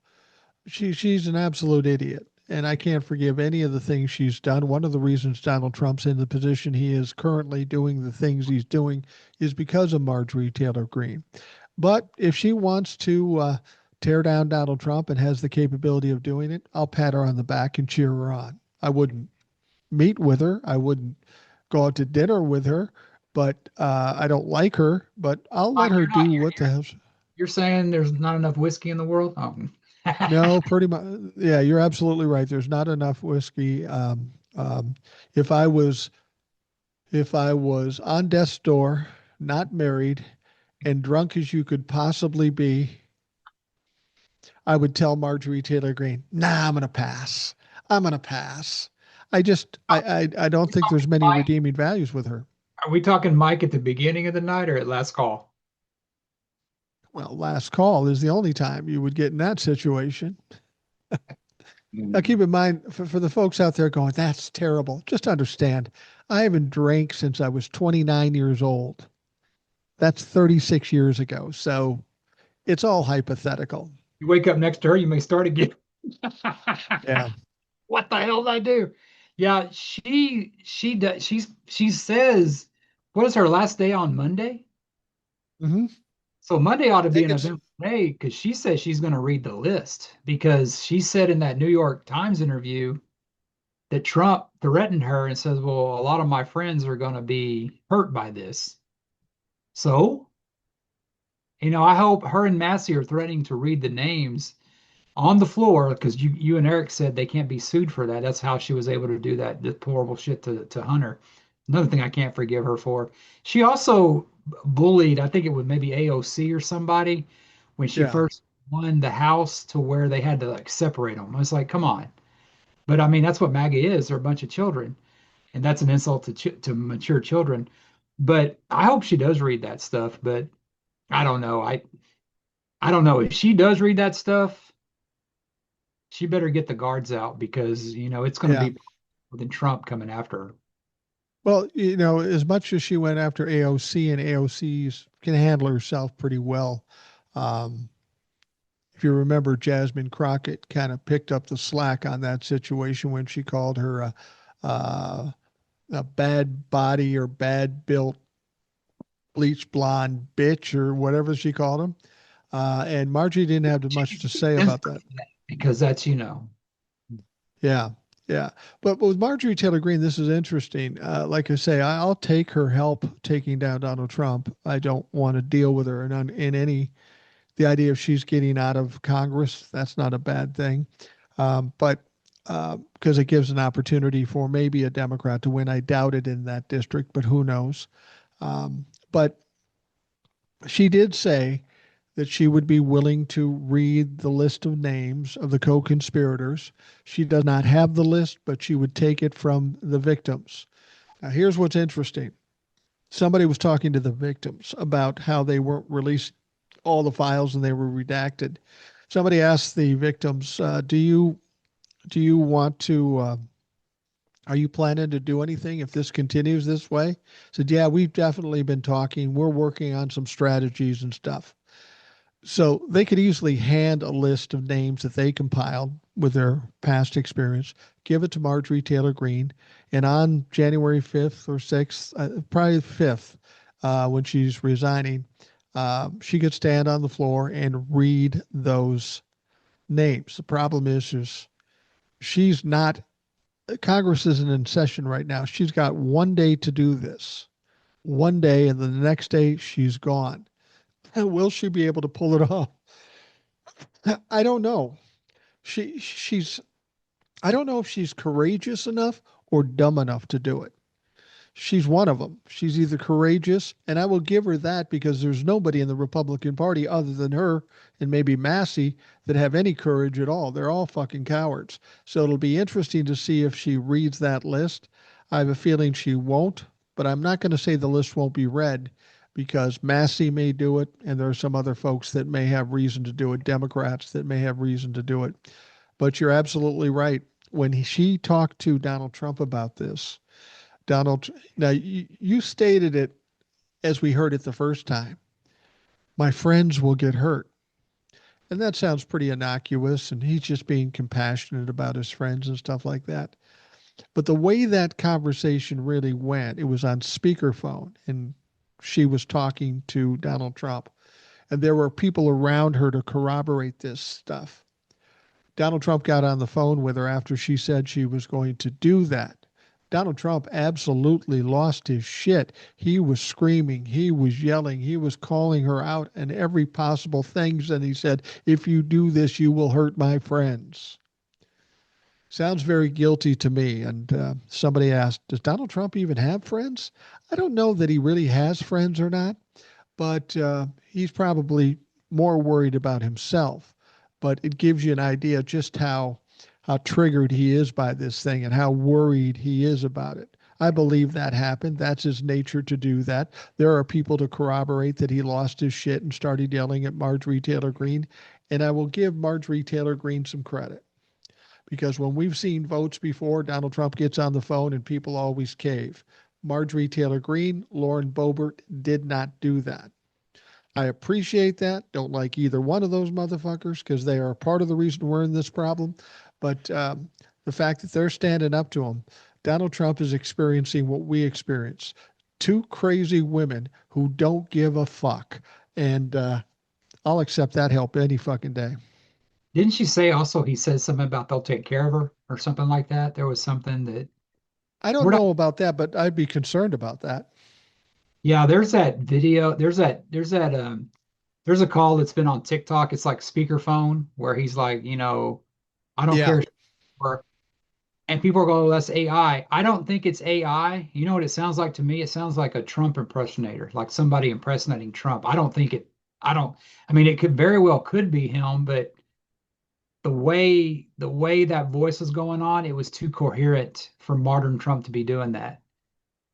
She's an absolute idiot, and I can't forgive any of the things she's done. One of the reasons Donald Trump's in the position he is currently doing the things he's doing is because of Marjorie Taylor Greene. But if she wants to tear down Donald Trump and has the capability of doing it, I'll pat her on the back and cheer her on. I wouldn't meet with her. I wouldn't go out to dinner with her, but I don't like her. But I'll let Mike, her you're not do what the hell. you're saying there's not enough whiskey in the world? Oh. No, pretty much. Yeah, you're absolutely right. There's not enough whiskey. Um, if I was on death's door, not married, and drunk as you could possibly be, I would tell Marjorie Taylor Greene, "Nah, I'm gonna pass. I'm gonna pass." I don't think there's many Mike, redeeming values with her. are we talking Mike at the beginning of the night or at last call? Well, last call is the only time you would get in that situation. Now, keep Mm. in mind, for the folks out there going, that's terrible, just understand, I haven't drank since I was 29 years old. That's 36 years ago. So it's all hypothetical. You wake up next to her, you may start again. Yeah. What the hell did I do? Yeah, she does she says what is her last day on Monday? Hmm. So Monday ought to I be think an it's, event day because she says she's going to read the list because she said in that New York Times interview that Trump threatened her and says, "Well, a lot of my friends are going to be hurt by this." So, I hope her and Massey are threatening to read the names on the floor because you and Eric said they can't be sued for that. That's how she was able to do that deplorable shit to Hunter. Another thing I can't forgive her for. She also bullied, I think it was maybe AOC or somebody when she yeah, first won the House to where they had to like separate them. I was like, come on. But I mean, that's what MAGA is. They're a bunch of children, and that's an insult to mature children. But I hope she does read that stuff. But I don't know. I don't know if she does read that stuff. She better get the guards out because it's going to yeah. be than Trump coming after her. Well, as much as she went after AOC, and AOC's can handle herself pretty well. Um, if you remember, Jasmine Crockett kind of picked up the slack on that situation when she called her a, a bad body or bad built bleach blonde bitch or whatever she called him. And Margie didn't have She much needs to to be say about censored that. for that because that's Yeah, yeah. But with Marjorie Taylor Greene, this is interesting. Like I say, I'll take her help taking down Donald Trump. I don't want to deal with her in any the idea of she's getting out of Congress. That's not a bad thing. But because it gives an opportunity for maybe a Democrat to win. I doubt it in that district, but who knows? But she did say that she would be willing to read the list of names of the co conspirators. She does not have the list, but she would take it from the victims. Now, here's what's interesting somebody was talking to the victims about how they weren't released all the files and they were redacted. Somebody asked the victims, do you want to are you planning to do anything if this continues this way? Said, yeah, we've definitely been talking. We're working on some strategies and stuff. So they could easily hand a list of names that they compiled with their past experience, give it to Marjorie Taylor Greene, and on January 5th or 6th, probably 5th, when she's resigning, she could stand on the floor and read those names. The problem is she's not, Congress isn't in session right now. She's got 1 day to do this, 1 day, and then the next day she's gone. Will she be able to pull it off? I don't know. She's I don't know if she's courageous enough or dumb enough to do it. She's one of them. She's either courageous, and I will give her that because there's nobody in the Republican Party other than her and maybe Massey that have any courage at all. They're all fucking cowards. So it'll be interesting to see if she reads that list. I have a feeling she won't, but I'm not going to say the list won't be read because Massey may do it, and there are some other folks that may have reason to do it, Democrats that may have reason to do it. But you're absolutely right. When she talked to Donald Trump about this, Donald, now you stated it as we heard it the first time. My friends will get hurt. And that sounds pretty innocuous, and he's just being compassionate about his friends and stuff like that. But the way that conversation really went, it was on speakerphone, and she was talking to Donald Trump, and there were people around her to corroborate this stuff. Donald Trump got on the phone with her after she said she was going to do that. Donald Trump absolutely lost his shit. He was screaming, he was yelling, he was calling her out and every possible things. And he said, if you do this, you will hurt my friends. Sounds very guilty to me. And somebody asked, does Donald Trump even have friends? I don't know that he really has friends or not, but he's probably more worried about himself. But it gives you an idea just how triggered he is by this thing and how worried he is about it. I believe that happened. That's his nature to do that. There are people to corroborate that he lost his shit and started yelling at Marjorie Taylor Greene. And I will give Marjorie Taylor Greene some credit because when we've seen votes before, Donald Trump gets on the phone and people always cave. Marjorie Taylor Greene, Lauren Boebert did not do that. I appreciate that. Don't like either one of those motherfuckers because they are part of the reason we're in this problem. But the fact that they're standing up to him, Donald Trump is experiencing what we experience: two crazy women who don't give a fuck. And I'll accept that help any fucking day. Didn't she say also he said something about they'll take care of her or something like that? There was something that I don't we're not. know about that, but I'd be concerned about that. Yeah, there's that video. There's a call that's been on TikTok. It's like speakerphone where he's like, I don't Yeah, care. And people are going, oh, that's AI. I don't think it's AI. You know what it sounds like to me? It sounds like a Trump impersonator, like somebody impersonating Trump. I don't, I mean, it could very well could be him, but the way that voice was going on, it was too coherent for modern Trump to be doing that.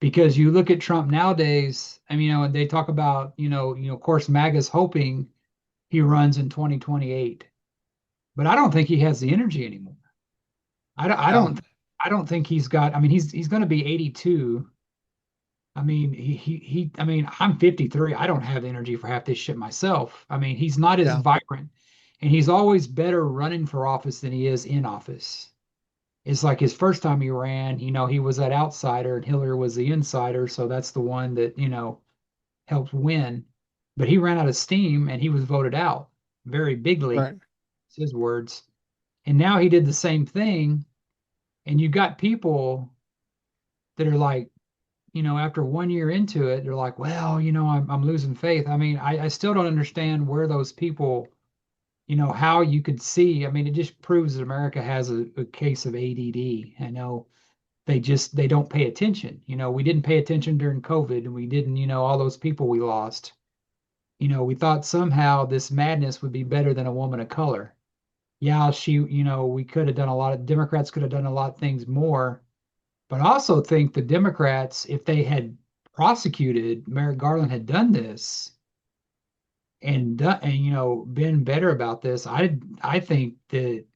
Because you look at Trump nowadays, I mean, they talk about, of course, MAGA's hoping he runs in 2028, but I don't think he has the energy anymore. I don't, I yeah, don't, I don't think he's got. I mean, he's going to be 82. I mean, I mean, I'm 53. I don't have the energy for half this shit myself. I mean, he's not as yeah, vibrant, and he's always better running for office than he is in office. It's like his first time he ran, he was that outsider, and Hillary was the insider, so that's the one that helped win. But he ran out of steam, and he was voted out very bigly. right. It's his words. And now he did the same thing, and you got people that are like, after 1 year into it, they're like, well, I'm losing faith. I mean, I still don't understand where those people, how you could see. I mean, it just proves that America has a case of ADD. I know they don't pay attention. We didn't pay attention during COVID, and we didn't, all those people we lost. We thought somehow this madness would be better than a woman of color. Yeah, we could have done a lot of Democrats could have done a lot of things more. But I also think the Democrats, if they had prosecuted Merrick Garland, had done this and been better about this, I think if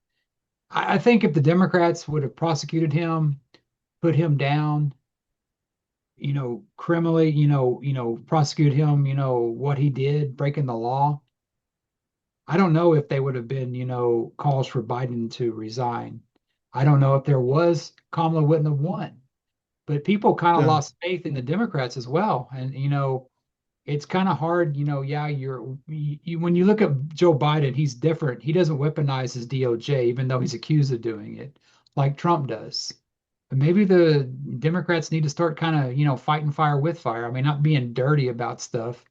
the Democrats would have prosecuted him, put him down, criminally, prosecute him, what he did, breaking the law. I don't know if they would have been, calls for Biden to resign. I don't know if there was, Kamala wouldn't have won. But people kind of Yeah. lost faith in the Democrats as well. And it's kind of hard, yeah, when you look at Joe Biden, he's different. He doesn't weaponize his DOJ, even though he's accused of doing it, like Trump does. But maybe the Democrats need to start kind of, fighting fire with fire. I mean, not being dirty about stuff,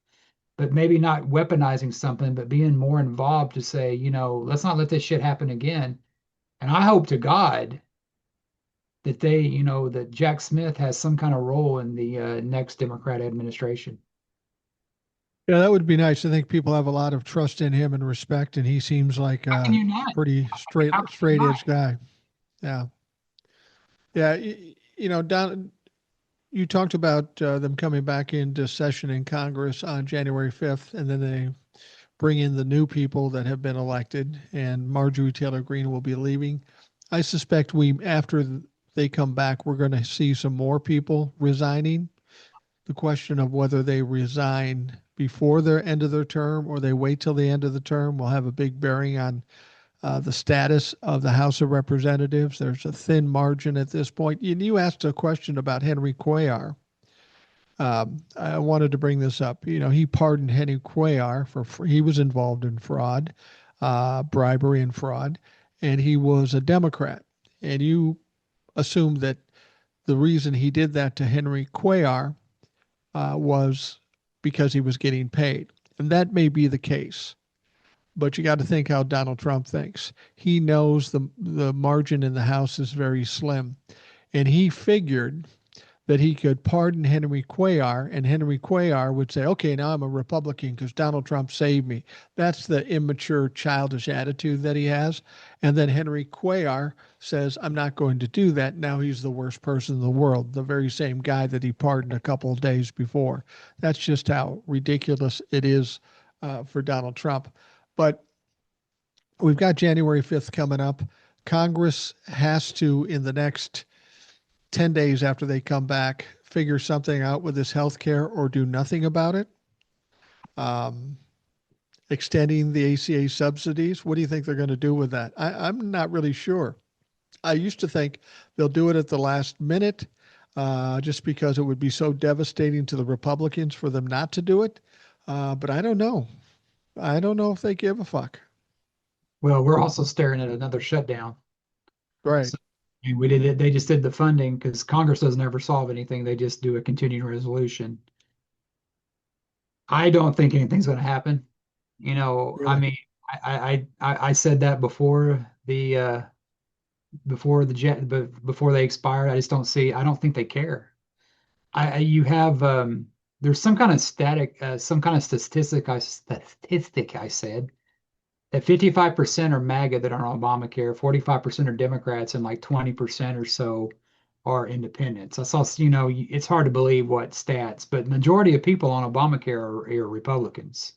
but maybe not weaponizing something, but being more involved to say, let's not let this shit happen again. And I hope to God that that Jack Smith has some kind of role in the next Democrat administration. Yeah, that would be nice. I think people have a lot of trust in him and respect, and he seems like How can a you not? pretty How can you straight not? edge guy. Yeah, yeah. Don, you talked about them coming back into session in Congress on January 5th, and then they bring in the new people that have been elected, and Marjorie Taylor Greene will be leaving. I suspect after they come back, we're going to see some more people resigning. The question of whether they resign before their end of their term or they wait till the end of the term will have a big bearing on the status of the House of Representatives. There's a thin margin at this point. You asked a question about Henry Cuellar. I wanted to bring this up. He pardoned Henry Cuellar he was involved in fraud, bribery and fraud, and he was a Democrat. And you assume that the reason he did that to Henry Cuellar was because he was getting paid. And that may be the case. But you got to think how Donald Trump thinks. He knows the margin in the House is very slim. And he figured that he could pardon Henry Cuellar, and Henry Cuellar would say, okay, now I'm a Republican because Donald Trump saved me. That's the immature, childish attitude that he has. And then Henry Cuellar says, I'm not going to do that. Now he's the worst person in the world, the very same guy that he pardoned a couple of days before. That's just how ridiculous it is for Donald Trump. But we've got January 5th coming up. Congress has to, in the next 10 days after they come back, figure something out with this health care or do nothing about it. extending the ACA subsidies. What do you think they're going to do with that? I'm not really sure. I used to think they'll do it at the last minute, just because it would be so devastating to the Republicans for them not to do it. But I don't know. I don't know if they give a fuck. Well, we're also staring at another shutdown. Right. So I mean, we did it. They just did the funding because Congress doesn't ever solve anything. They just do a continuing resolution. I don't think anything's going to happen. I Really. mean, I said that before the jet, but before they expire. I just don't see. I don't think they care. You have there's some kind of statistic I said that 55% are MAGA that are on Obamacare, 45% are Democrats, and like 20% or so are independents. I saw, it's hard to believe what stats, but majority of people on Obamacare are Republicans.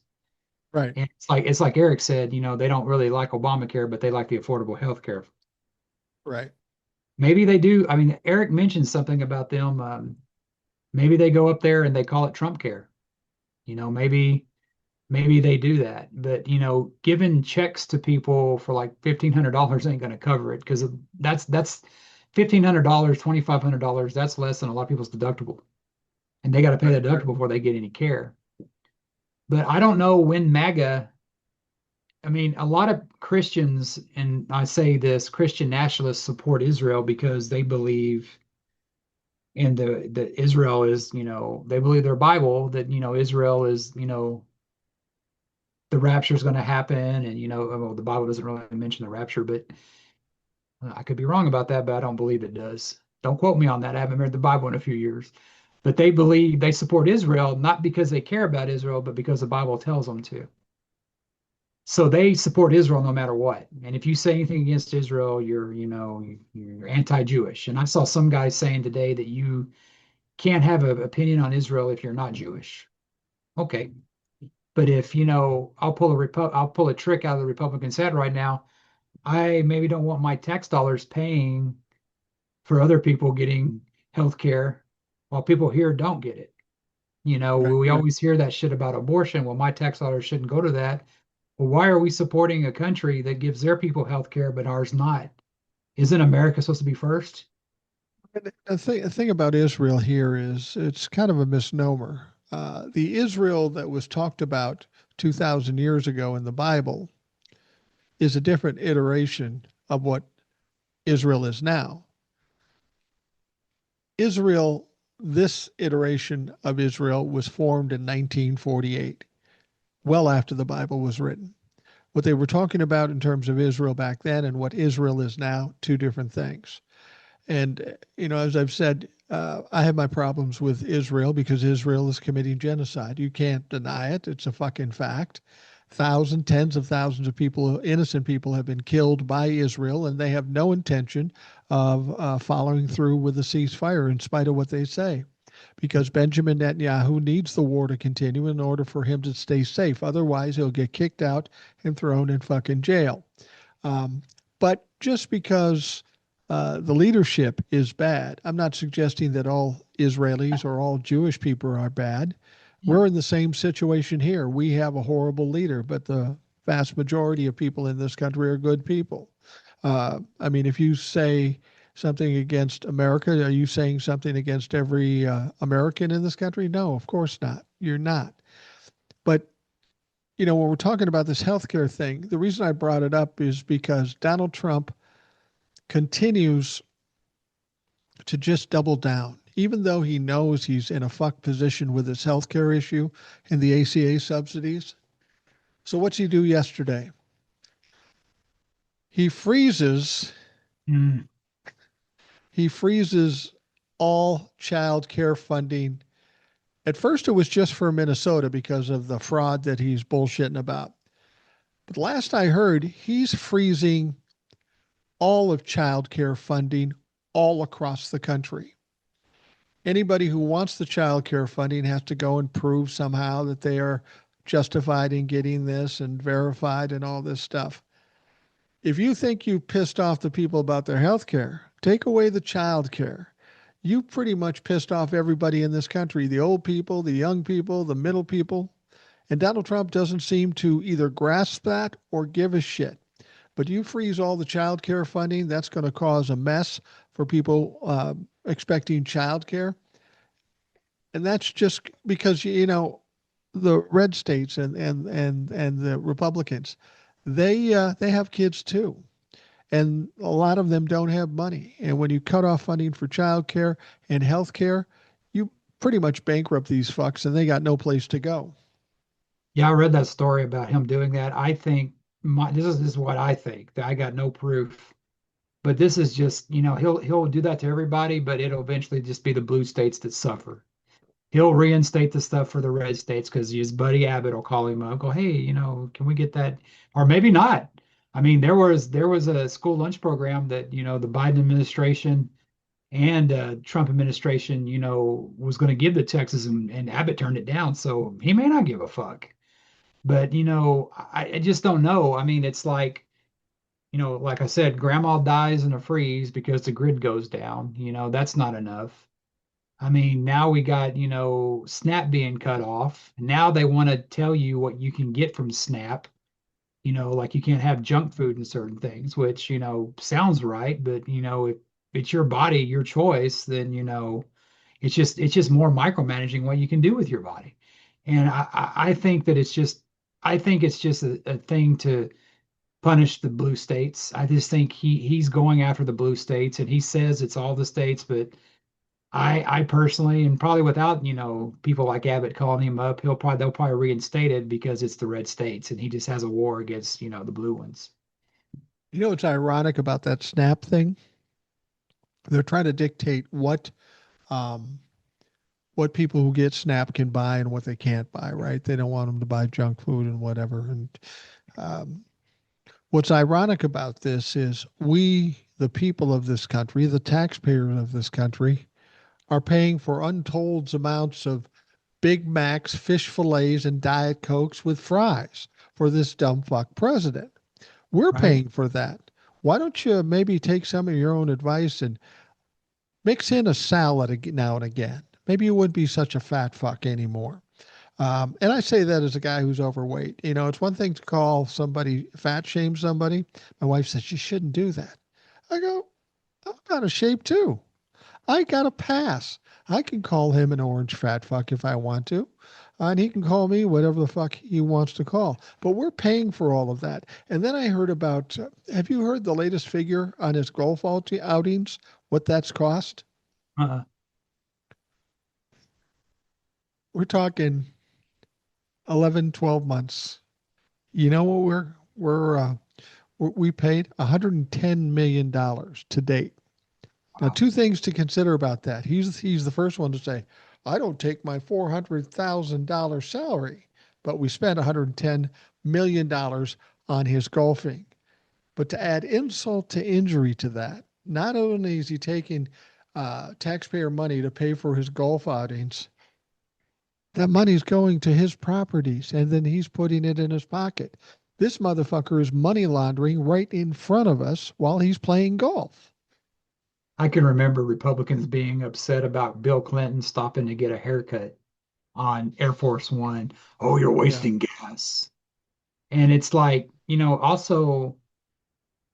Right. And it's like Eric said, they don't really like Obamacare, but they like the affordable health care. Right. Maybe they do. I mean, Eric mentioned something about them. Maybe they go up there and they call it Trump care. Maybe they do that. But giving checks to people for like $1,500 ain't going to cover it because that's $1,500, $2,500. That's less than a lot of people's deductible, and they got to pay Right. the deductible before they get any care. But I don't know when MAGA. I mean, a lot of Christians, and I say this, Christian nationalists support Israel because they believe in that Israel is, they believe their Bible that, Israel is, the rapture is going to happen. And, well, the Bible doesn't really mention the rapture, but I could be wrong about that, but I don't believe it does. Don't quote me on that. I haven't read the Bible in a few years. But they believe they support Israel, not because they care about Israel, but because the Bible tells them to. So they support Israel no matter what. And if you say anything against Israel, you're anti-Jewish. And I saw some guy saying today that you can't have an opinion on Israel if you're not Jewish. Okay. But if, I'll pull a trick out of the Republicans' head right now. I maybe don't want my tax dollars paying for other people getting health care while people here don't get it. Right. We always hear that shit about abortion. Well, my tax dollars shouldn't go to that. Well, why are we supporting a country that gives their people health care but ours not? Isn't America supposed to be first? The thing about Israel here is it's kind of a misnomer. The Israel that was talked about 2,000 years ago in the Bible is a different iteration of what Israel is now. Israel, this iteration of Israel was formed in 1948, well after the Bible was written. What they were talking about in terms of Israel back then and what Israel is now, two different things. And, as I've said, I have my problems with Israel because Israel is committing genocide. You can't deny it. It's a fucking fact. Thousands, tens of thousands of people, innocent people, have been killed by Israel, and they have no intention of following through with the ceasefire in spite of what they say. Because Benjamin Netanyahu needs the war to continue in order for him to stay safe. Otherwise, he'll get kicked out and thrown in fucking jail. Um, but just because the leadership is bad, I'm not suggesting that all Israelis or all Jewish people are bad. Yeah. We're in the same situation here. We have a horrible leader, but the vast majority of people in this country are good people. I mean, if you say something against America, are you saying something against every American in this country? No, of course not. You're not. But when we're talking about this healthcare thing, the reason I brought it up is because Donald Trump continues to just double down, even though he knows he's in a fuck position with his healthcare issue and the ACA subsidies. So what's he do yesterday? He freezes Mm. he freezes all child care funding. At first it was just for Minnesota because of the fraud that he's bullshitting about. But last I heard, he's freezing all of child care funding all across the country. Anybody who wants the child care funding has to go and prove somehow that they are justified in getting this and verified and all this stuff. If you think you pissed off the people about their health care, take away the child care. You pretty much pissed off everybody in this country, the old people, the young people, the middle people. And Donald Trump doesn't seem to either grasp that or give a shit. But you freeze all the child care funding, that's going to cause a mess for people expecting child care. And that's just because, the red states and the Republicans, they have kids too. And a lot of them don't have money. And when you cut off funding for child care and health care, you pretty much bankrupt these fucks and they got no place to go. Yeah, I read that story about him doing that. I think this is what I think. I got no proof, but this is just, he'll do that to everybody, but it'll eventually just be the blue states that suffer. He'll reinstate the stuff for the red states because his buddy Abbott will call him up, go, hey, can we get that? Or maybe not. I mean, there was a school lunch program that, the Biden administration and Trump administration, was going to give to Texas, and Abbott turned it down. So he may not give a fuck. But, I just don't know. I mean, it's like, like I said, grandma dies in a freeze because the grid goes down. That's not enough. I mean, now we got, SNAP being cut off. Now they want to tell you what you can get from SNAP, like you can't have junk food and certain things, which, sounds right, but if it's your body, your choice, then, it's just more micromanaging what you can do with your body. And I think that it's just a thing to punish the blue states. I just think he's going after the blue states, and he says it's all the states, but I personally, and probably without, people like Abbott calling him up, they'll probably reinstate it because it's the red states and he just has a war against, the blue ones. You know what's ironic about that SNAP thing? They're trying to dictate um, what people who get SNAP can buy and what they can't buy, right? They don't want them to buy junk food and whatever. And um, what's ironic about this is we, the people of this country, the taxpayers of this country, are paying for untold amounts of Big Macs, fish fillets, and Diet Cokes with fries for this dumb fuck president. We're Right. paying for that. Why don't you maybe take some of your own advice and mix in a salad now and again? Maybe you wouldn't be such a fat fuck anymore. And I say that as a guy who's overweight. It's one thing to call somebody fat, shame somebody. My wife says you shouldn't do that. I go, I'm out of shape too. I got a pass. I can call him an orange fat fuck if I want to. And he can call me whatever the fuck he wants to call. But we're paying for all of that. And then I heard about have you heard the latest figure on his golf outings? What that's cost? Uh, We're talking 11, 12 months. You know what we paid $110 million to date. Now, wow. two things to consider about that. He's the first one to say, "I don't take my $400,000 salary," but we spent $110 million on his golfing. But to add insult to injury to that, not only is he taking taxpayer money to pay for his golf outings, that money's going to his properties, and then he's putting it in his pocket. This motherfucker is money laundering right in front of us while he's playing golf. I can remember Republicans being upset about Bill Clinton stopping to get a haircut on Air Force One. Oh, you're Yeah. wasting gas. And it's like, also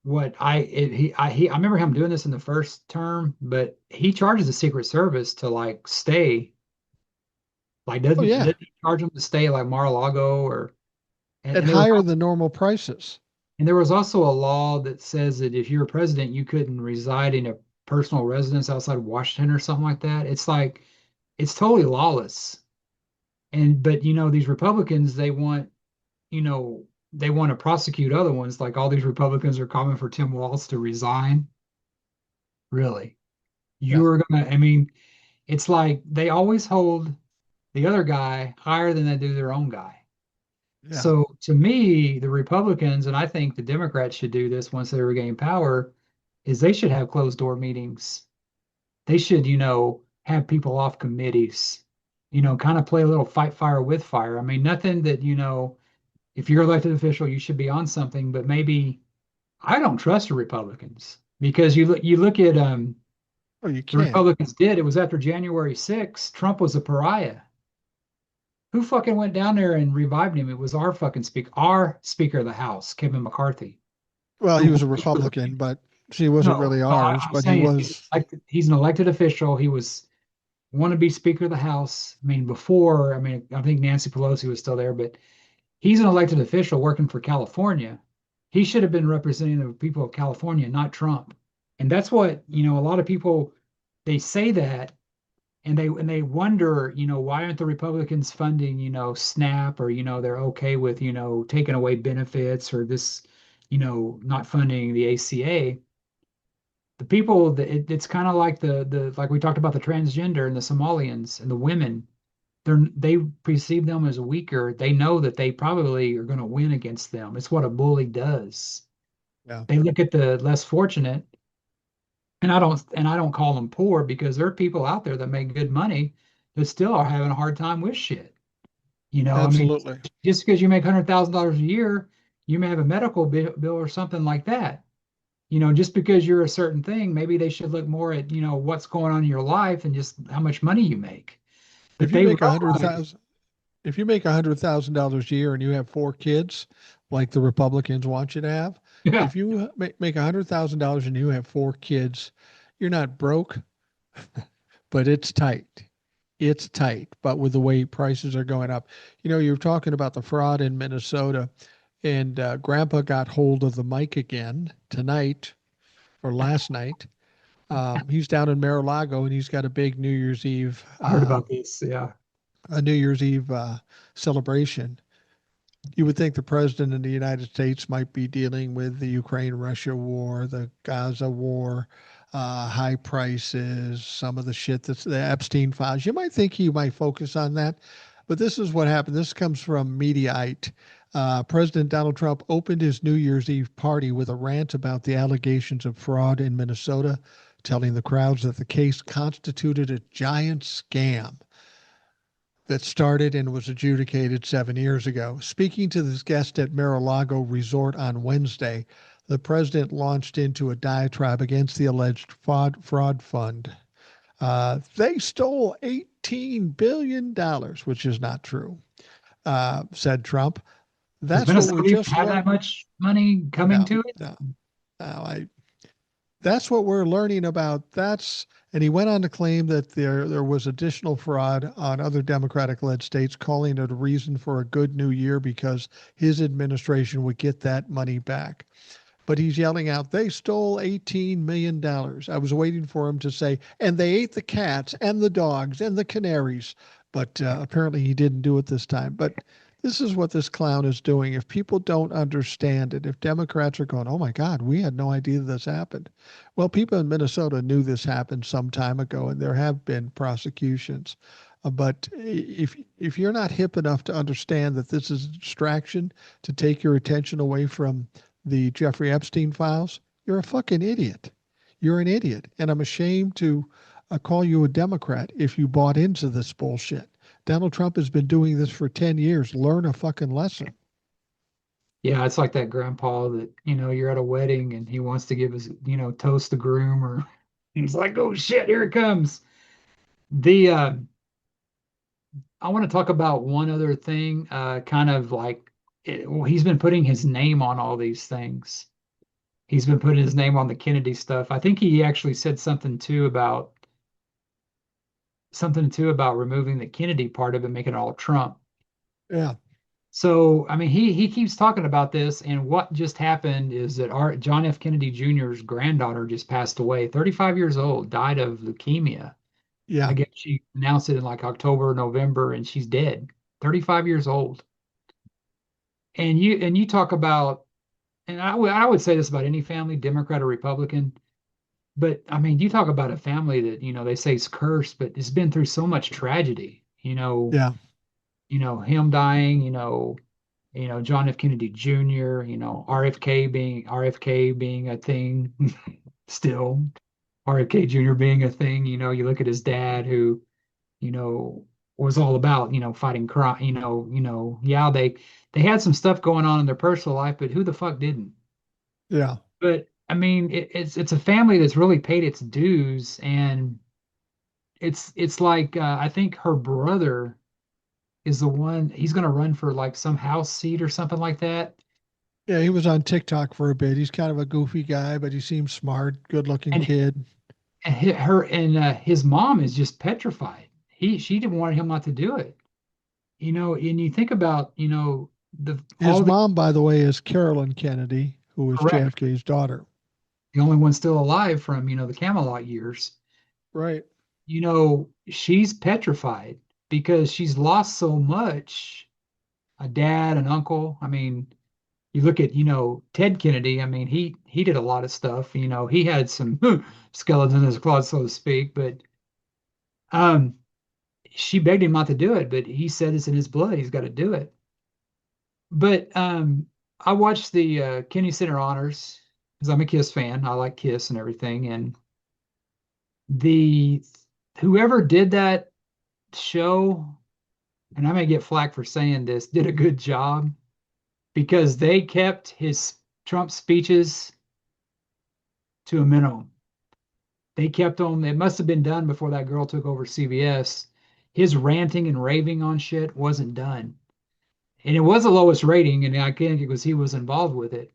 what I remember him doing this in the first term, but he charges the Secret Service to like stay, like Oh yeah. doesn't he charge them to stay like Mar-a-Lago or and, At and there was higher than normal prices. and there was also a law that says that if you're a president, you couldn't reside in a personal residence outside Washington or something like that. It's like it's totally lawless. And but these Republicans, you know, they want to prosecute other ones. Like all these Republicans are calling for Tim Walz to resign. Really? Yeah. You're gonna, I mean, it's like they always hold the other guy higher than they do their own guy. Yeah. So to me, the Republicans, and I think the Democrats should do this once they regain power, is they should have closed door meetings. They should, have people off committees, kind of play a little fight fire with fire. I mean, nothing that, if you're elected official, you should be on something, but maybe I don't trust the Republicans because you look at Oh, you the can't. Republicans did. It was after January 6th. Trump was a pariah. Who fucking went down there and revived him? It was our Speaker of the House, Kevin McCarthy. Well, he Who was a Republican, but she wasn't no, really no, ours, I'm but he saying was. he's an elected official. He was want to be Speaker of the House. I mean, before, I mean, I think Nancy Pelosi was still there, but he's an elected official working for California. He should have been representing the people of California, not Trump. And that's what, a lot of people they say that and they wonder, why aren't the Republicans funding, SNAP or, they're okay with, taking away benefits or this, not funding the ACA. The people that it's kind of like the like we talked about the transgender and the Somalians and the women they perceive them as weaker. They know that they probably are going to win against them. It's what a bully does. Yeah, They look at the less fortunate, and I don't call them poor because there are people out there that make good money that still are having a hard time with shit. I mean, absolutely. just because you make $100,000 a year, you may have a medical bill or something like that. Just because you're a certain thing, maybe they should look more at, what's going on in your life and just how much money you make. But If you they make a hundred realize, thousand, if you make $100,000 a year and you have four kids, like the Republicans want you to have, yeah, if you make $100,000 and you have four kids, you're not broke, but it's tight. It's tight. But with the way prices are going up, you're talking about the fraud in Minnesota, and Grandpa got hold of the mic again tonight or last night. He's down in Mar-a-Lago and he's got a big New Year's Eve, I heard about this. Yeah. celebration. You would think the president of the United States might be dealing with the Ukraine-Russia war, the Gaza war, high prices, some of the shit that's the Epstein files. You might think he might focus on that, but this is what happened. This comes from Mediaite. President Donald Trump opened his New Year's Eve party with a rant about the allegations of fraud in Minnesota, telling the crowds that the case constituted a giant scam that started and was adjudicated 7 years ago. Speaking to this guest at Mar-a-Lago Resort on Wednesday, the president launched into a diatribe against the alleged fraud fund. They stole $18 billion, which is not true, said Trump. Does That's what we're Minnesota even just have that learning. much money coming No, to it? no, no. That's what we're learning about. And he went on to claim that there was additional fraud on other Democratic-led states, calling it a reason for a good new year because his administration would get that money back. But he's yelling out, they stole $18 million. I was waiting for him to say, and they ate the cats and the dogs and the canaries. But apparently he didn't do it this time. But this is what this clown is doing. If people don't understand it, if Democrats are going, oh my God, we had no idea this happened. Well, people in Minnesota knew this happened some time ago, and there have been prosecutions. But if you're not hip enough to understand that this is a distraction to take your attention away from the Jeffrey Epstein files, you're a fucking idiot. You're an idiot. And I'm ashamed to call you a Democrat if you bought into this bullshit. Donald Trump has been doing this for 10 years. Learn a fucking lesson. Yeah, it's like that grandpa that, you're at a wedding and he wants to give his, toast the groom or he's like, oh shit, here it comes. The I want to talk about one other thing, kind of like well, he's been putting his name on all these things. He's been putting his name on the Kennedy stuff. I think he actually said something too about removing the Kennedy part of it, making it all Trump. Yeah. So, I mean, he keeps talking about this, and what just happened is that our John F. Kennedy Jr.'s granddaughter just passed away, 35 years old, died of leukemia. I Yeah. guess she announced it in like October, November, and she's dead, 35 years old. And you talk about, and I would say this about any family, Democrat or Republican, but I mean, you talk about a family that, they say is cursed, but it's been through so much tragedy, Yeah. him dying, John F. Kennedy Jr., RFK being a thing still, RFK Jr. being a thing. You look at his dad who, you know, was all about, fighting crime, yeah, they had some stuff going on in their personal life, but who the fuck didn't? Yeah. But I mean, it's a family that's really paid its dues, and it's like I think her brother. is the one he's going to run for like some House seat or something like that. Yeah, he was on TikTok for a bit. He's kind of a goofy guy, but he seems smart, good-looking And kid. her and his mom is just petrified. She didn't want him not to do it. And you think about, the His all the mom, by the way, is Carolyn Kennedy, who was correct, JFK's daughter. the only one still alive from, the Camelot years. Right. She's petrified because she's lost so much, a dad, an uncle. I mean, you look at, Ted Kennedy. I mean, he did a lot of stuff. He had some skeletons in his closet, so to speak. But um, she begged him not to do it, but he said it's in his blood. He's got to do it. But I watched the Kenny Center Honors because I'm a Kiss fan. I like Kiss and everything. And the whoever did that show, and I may get flack for saying this, did a good job because they kept his Trump speeches to a minimum. They kept them. It must have been done before that girl took over CBS. His ranting and raving on shit wasn't done. And it was the lowest rating, and I think it was he was involved with it.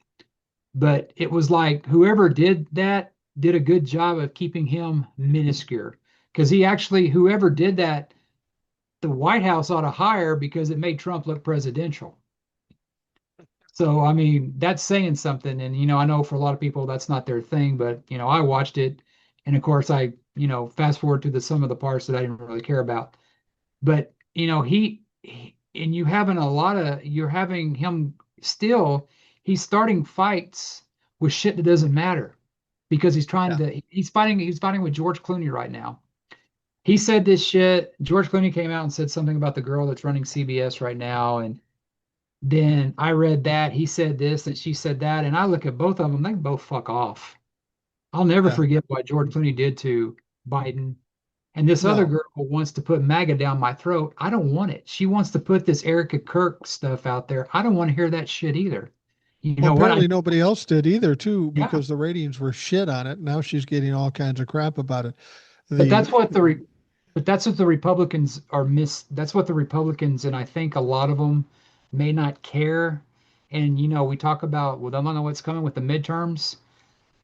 But it was like whoever did that did a good job of keeping him minuscule. Because he actually, whoever did that, the White House ought to hire because it made Trump look presidential. So, I mean, that's saying something. And, I know for a lot of people that's not their thing, but, I watched it. And of course, I, fast forward to some of the parts that I didn't really care about. But, and you're having him still, he's starting fights with shit that doesn't matter because Yeah. he's fighting with George Clooney right now. He said this shit. George Clooney came out and said something about the girl that's running CBS right now. And then I read that he said this and she said that. And I look at both of them, they both fuck off. I'll never Yeah. forget what George Clooney did to Biden. And this other No. girl wants to put MAGA down my throat. I don't want it. She wants to put this Erica Kirk stuff out there. I don't want to hear that shit either. You Well, know what? apparently nobody else did either, too, Yeah, because the ratings were shit on it. Now she's getting all kinds of crap about it. but The that's what the Republicans are that's what the Republicans, and I think a lot of them may not care. And we talk about, well, I don't know what's coming with the midterms.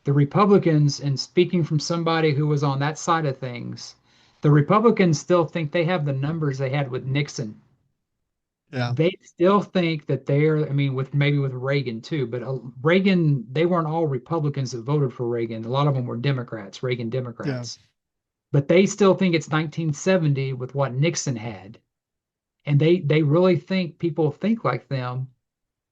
The Republicans, and speaking from somebody who was on that side of things, the Republicans still think they have the numbers they had with Nixon. yeah, They still think that they're, I mean, with maybe with Reagan too, but Reagan, they weren't all Republicans that voted for Reagan. A lot of them were Democrats, Reagan yeah. Democrats. But they still think it's 1970 with what Nixon had. And they really think people think like them,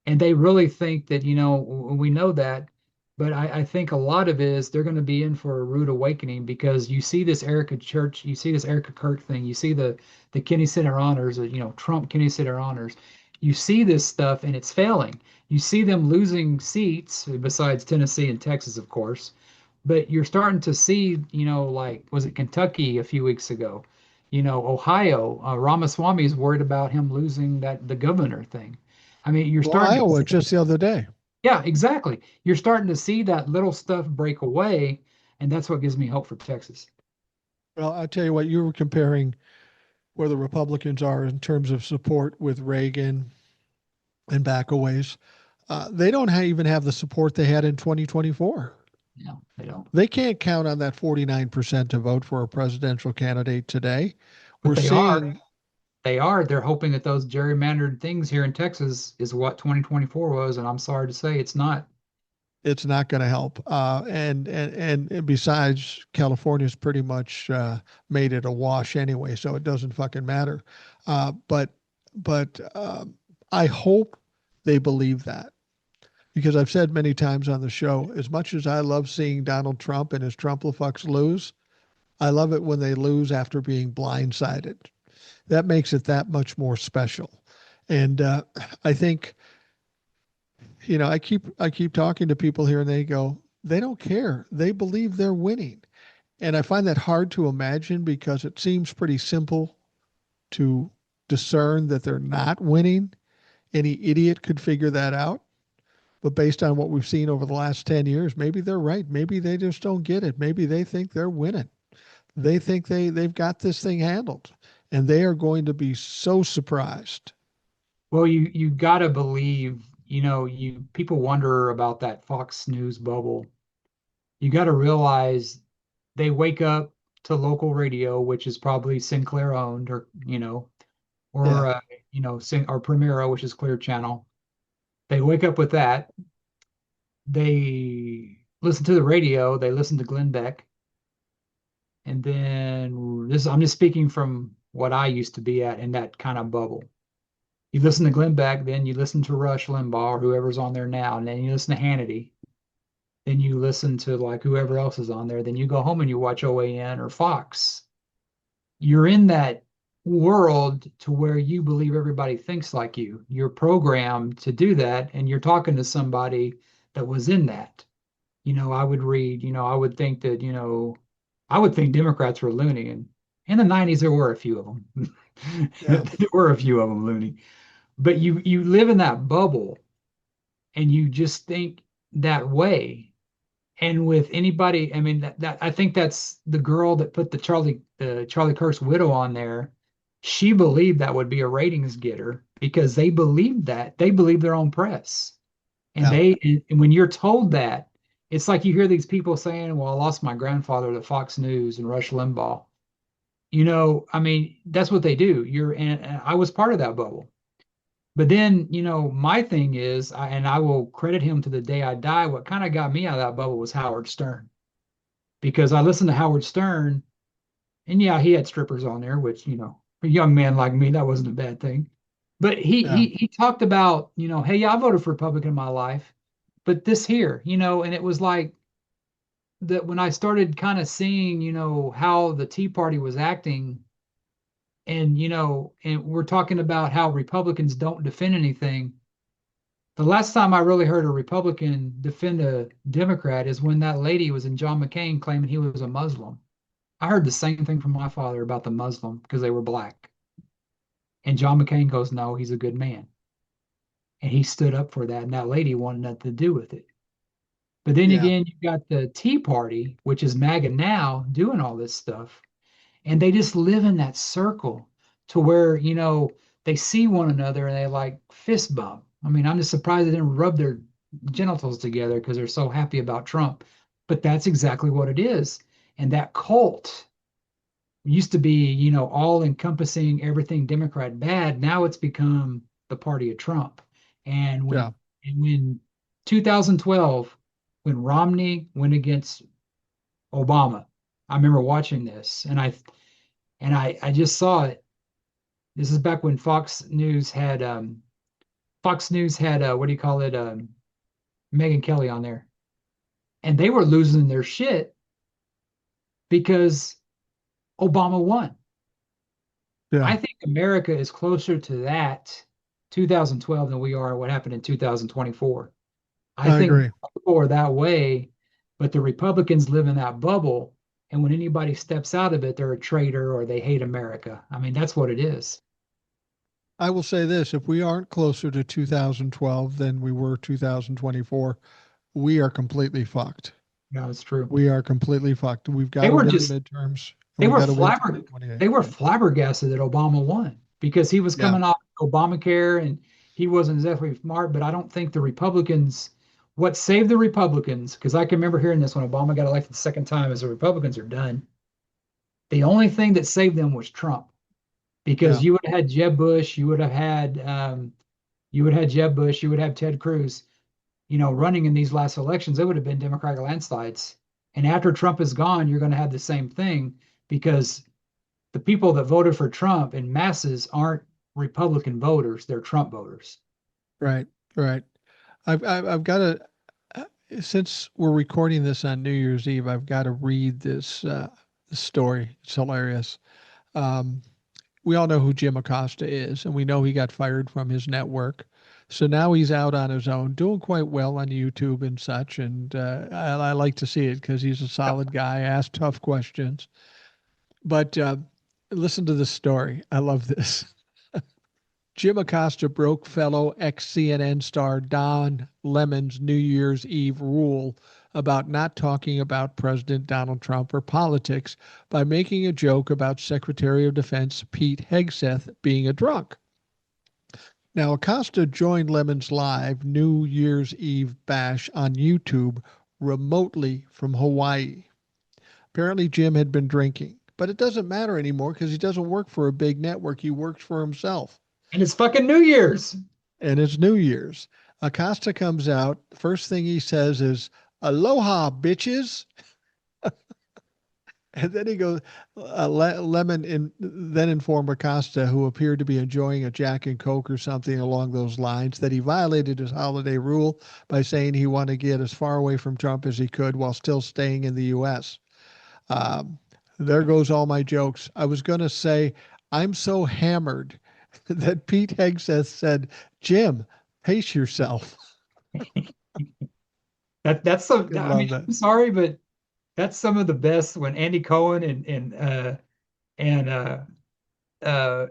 and they really think that, we know that. But I think a lot of it is they're going to be in for a rude awakening because you see this Erica Church, you see this Erica Kirk thing, you see the Kennedy Center Honors, Trump Kennedy Center Honors. You see this stuff and it's failing. You see them losing seats, besides Tennessee and Texas, of course. But you're starting to see, like, was it Kentucky a few weeks ago? Ohio, Ramaswamy is worried about him losing the governor thing. I mean, you're Well, starting to Iowa see, just the other day. yeah, exactly. You're starting to see that little stuff break away, and that's what gives me hope for Texas. Well, I tell you what, you were comparing where the Republicans are in terms of support with Reagan and backaways. They don't even have the support they had in 2024. No, they don't. They can't count on that 49% to vote for a presidential candidate today. But We're they are. seeing They are. They're hoping that those gerrymandered things here in Texas is what 2024 was, and I'm sorry to say it's not. it's not going to help. And besides, California's pretty much made it a wash anyway, so it doesn't fucking matter. But I hope they believe that because I've said many times on the show, as much as I love seeing Donald Trump and his Trumplefucks lose, I love it when they lose after being blindsided. That makes it that much more special. And I think I keep talking to people here and they go, they don't care. They believe they're winning. And I find that hard to imagine because it seems pretty simple to discern that they're not winning. Any idiot could figure that out. But based on what we've seen over the last 10 years, maybe they're right. Maybe they just don't get it. Maybe they think they're winning. They think they've got this thing handled. and they are going to be so surprised. Well, you gotta believe, you people wonder about that Fox News bubble. You gotta realize they wake up to local radio, which is probably Sinclair owned, or Yeah, or Primera, which is Clear Channel. They wake up with that. They listen to the radio. They listen to Glenn Beck, and then this. I'm just speaking from what I used to be at in that kind of bubble. You listen to Glenn Beck, then you listen to Rush Limbaugh or whoever's on there now, and then you listen to Hannity. Then you listen to like whoever else is on there. Then you go home and you watch OAN or Fox. You're in that world to where you believe everybody thinks like you. You're programmed to do that, and you're talking to somebody that was in that. I would read, I would think that, I would think Democrats were loony. And in the 90s, there were a few of them. yeah, There were a few of them loony. But you live in that bubble and you just think that way. And with anybody, I mean that I think that's the girl that put the Charlie Kirk's widow on there. She believed that would be a ratings getter because they believed that. They believe their own press. yeah, And when you're told that, it's like you hear these people saying, "Well, I lost my grandfather to Fox News and Rush Limbaugh." I mean, that's what they do. And I was part of that bubble. But then, my thing is, and I will credit him to the day I die, what kind of got me out of that bubble was Howard Stern. Because I listened to Howard Stern, and yeah, he had strippers on there, which, for a young man like me, that wasn't a bad thing. But he yeah, he he talked about, hey, yeah, I voted for Republican in my life, but this here, and it was like that when I started kind of seeing, how the Tea Party was acting, and we're talking about how Republicans don't defend anything. The last time I really heard a Republican defend a Democrat is when that lady was in John McCain claiming he was a Muslim. I heard the same thing from my father about the Muslim because they were black. And John McCain goes, no, he's a good man. And he stood up for that. And that lady wanted nothing to do with it. But then yeah. again, you've got the Tea Party, which is MAGA now, doing all this stuff. And they just live in that circle to where, they see one another and they like fist bump. I mean, I'm just surprised they didn't rub their genitals together because they're so happy about Trump. But that's exactly what it is. And that cult used to be, all encompassing everything Democrat bad. Now it's become the party of Trump. And Yeah. when 2012, when Romney went against Obama, I remember watching this and I just saw it. This is back when Fox News had what do you call it? Megyn Kelly on there. And they were losing their shit because Obama won. Yeah, I think America is closer to that 2012 than we are what happened in 2024. I I think agree. people are that way, but the Republicans live in that bubble. And when anybody steps out of it, they're a traitor or they hate America. I mean, that's what it is. I will say this, if we aren't closer to 2012 than we were 2024, we are completely fucked. Yeah, it's true. We are completely fucked. We've got They to were win the just midterms and they we were got to win flabber 2028. they were flabbergasted that Obama won because he was Yeah. coming off Obamacare and he wasn't exactly smart, but I don't think the Republicans what saved the Republicans, because I can remember hearing this when Obama got elected the second time, is the Republicans are done. The only thing that saved them was Trump, because Yeah. you would have had Jeb Bush, you would have Jeb Bush, you would have Ted Cruz, running in these last elections, it would have been Democratic landslides. And after Trump is gone, you're going to have the same thing because the people that voted for Trump in masses aren't Republican voters, they're Trump voters. Right. Right. I've got to, since we're recording this on New Year's Eve, I've got to read this story. It's hilarious. Um, we all know who Jim Acosta is, and we know he got fired from his network. So now he's out on his own, doing quite well on YouTube and such. And I like to see it because he's a solid guy, asks tough questions. But listen to this story. I love this. Jim Acosta broke fellow ex CNN star Don Lemon's New Year's Eve rule about not talking about President Donald Trump or politics by making a joke about Secretary of Defense Pete Hegseth being a drunk. Now, Acosta joined Lemon's live New Year's Eve bash on YouTube remotely from Hawaii. Apparently, Jim had been drinking, but it doesn't matter anymore because he doesn't work for a big network. He works for himself. And it's fucking New Year's. And it's New Year's. Acosta comes out. First thing he says is, "Aloha, bitches." And then he goes, then informed Acosta, who appeared to be enjoying a Jack and Coke or something along those lines, that he violated his holiday rule by saying he wanted to get as far away from Trump as he could while still staying in the U.S. Um, there goes all my jokes. I was going to say, I'm so hammered that Pete Hegseth said, "Jim, pace yourself." That's so. I I mean, love that. I'm sorry, but that's some of the best when Andy Cohen and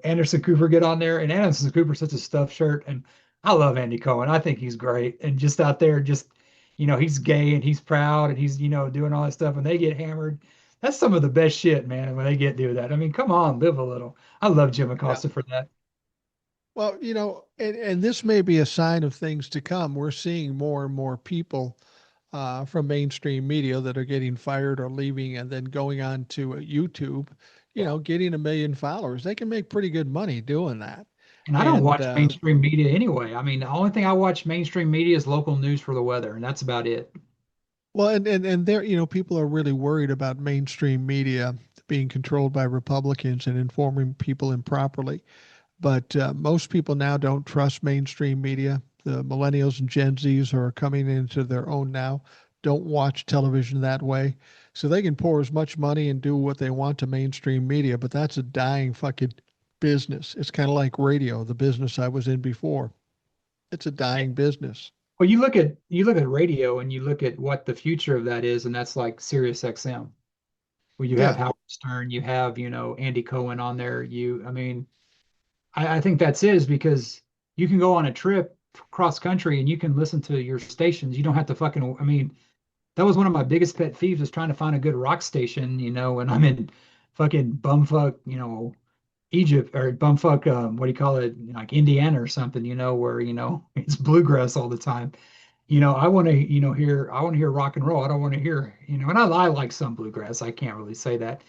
Anderson Cooper get on there, and Anderson Cooper's such a stuffed shirt, and I love Andy Cohen. I think he's great, and just out there, just he's gay and he's proud and he's doing all that stuff, and they get hammered. That's some of the best shit, man. When they get do that, I mean, come on, live a little. I love Jim Yeah. Acosta for that. Well, and this may be a sign of things to come. We're seeing more and more people from mainstream media that are getting fired or leaving and then going on to YouTube, Yeah. getting 1 million followers. They can make pretty good money doing that. And I don't And watch mainstream media anyway. I mean, the only thing I watch mainstream media is local news for the weather, and that's about it. well, and there, people are really worried about mainstream media being controlled by Republicans and informing people improperly. But most people now don't trust mainstream media. The millennials and Gen Zs are coming into their own now, don't watch television that way. So they can pour as much money and do what they want to mainstream media, but that's a dying fucking business. It's kind of like radio, the business I was in before. It's a dying business. Well, you look at radio and you look at what the future of that is, and that's like Sirius XM, where you have Yeah, Howard Stern, you have Andy Cohen on there. I mean, I think that's it, is because you can go on a trip cross country and you can listen to your stations. You don't have to fucking. I mean, that was one of my biggest pet peeves, is trying to find a good rock station. When I'm in fucking bumfuck, Egypt, or bumfuck, what do you call it, like Indiana or something, where it's bluegrass all the time. I want to hear rock and roll. I don't want to hear, and I like some bluegrass. I can't really say that,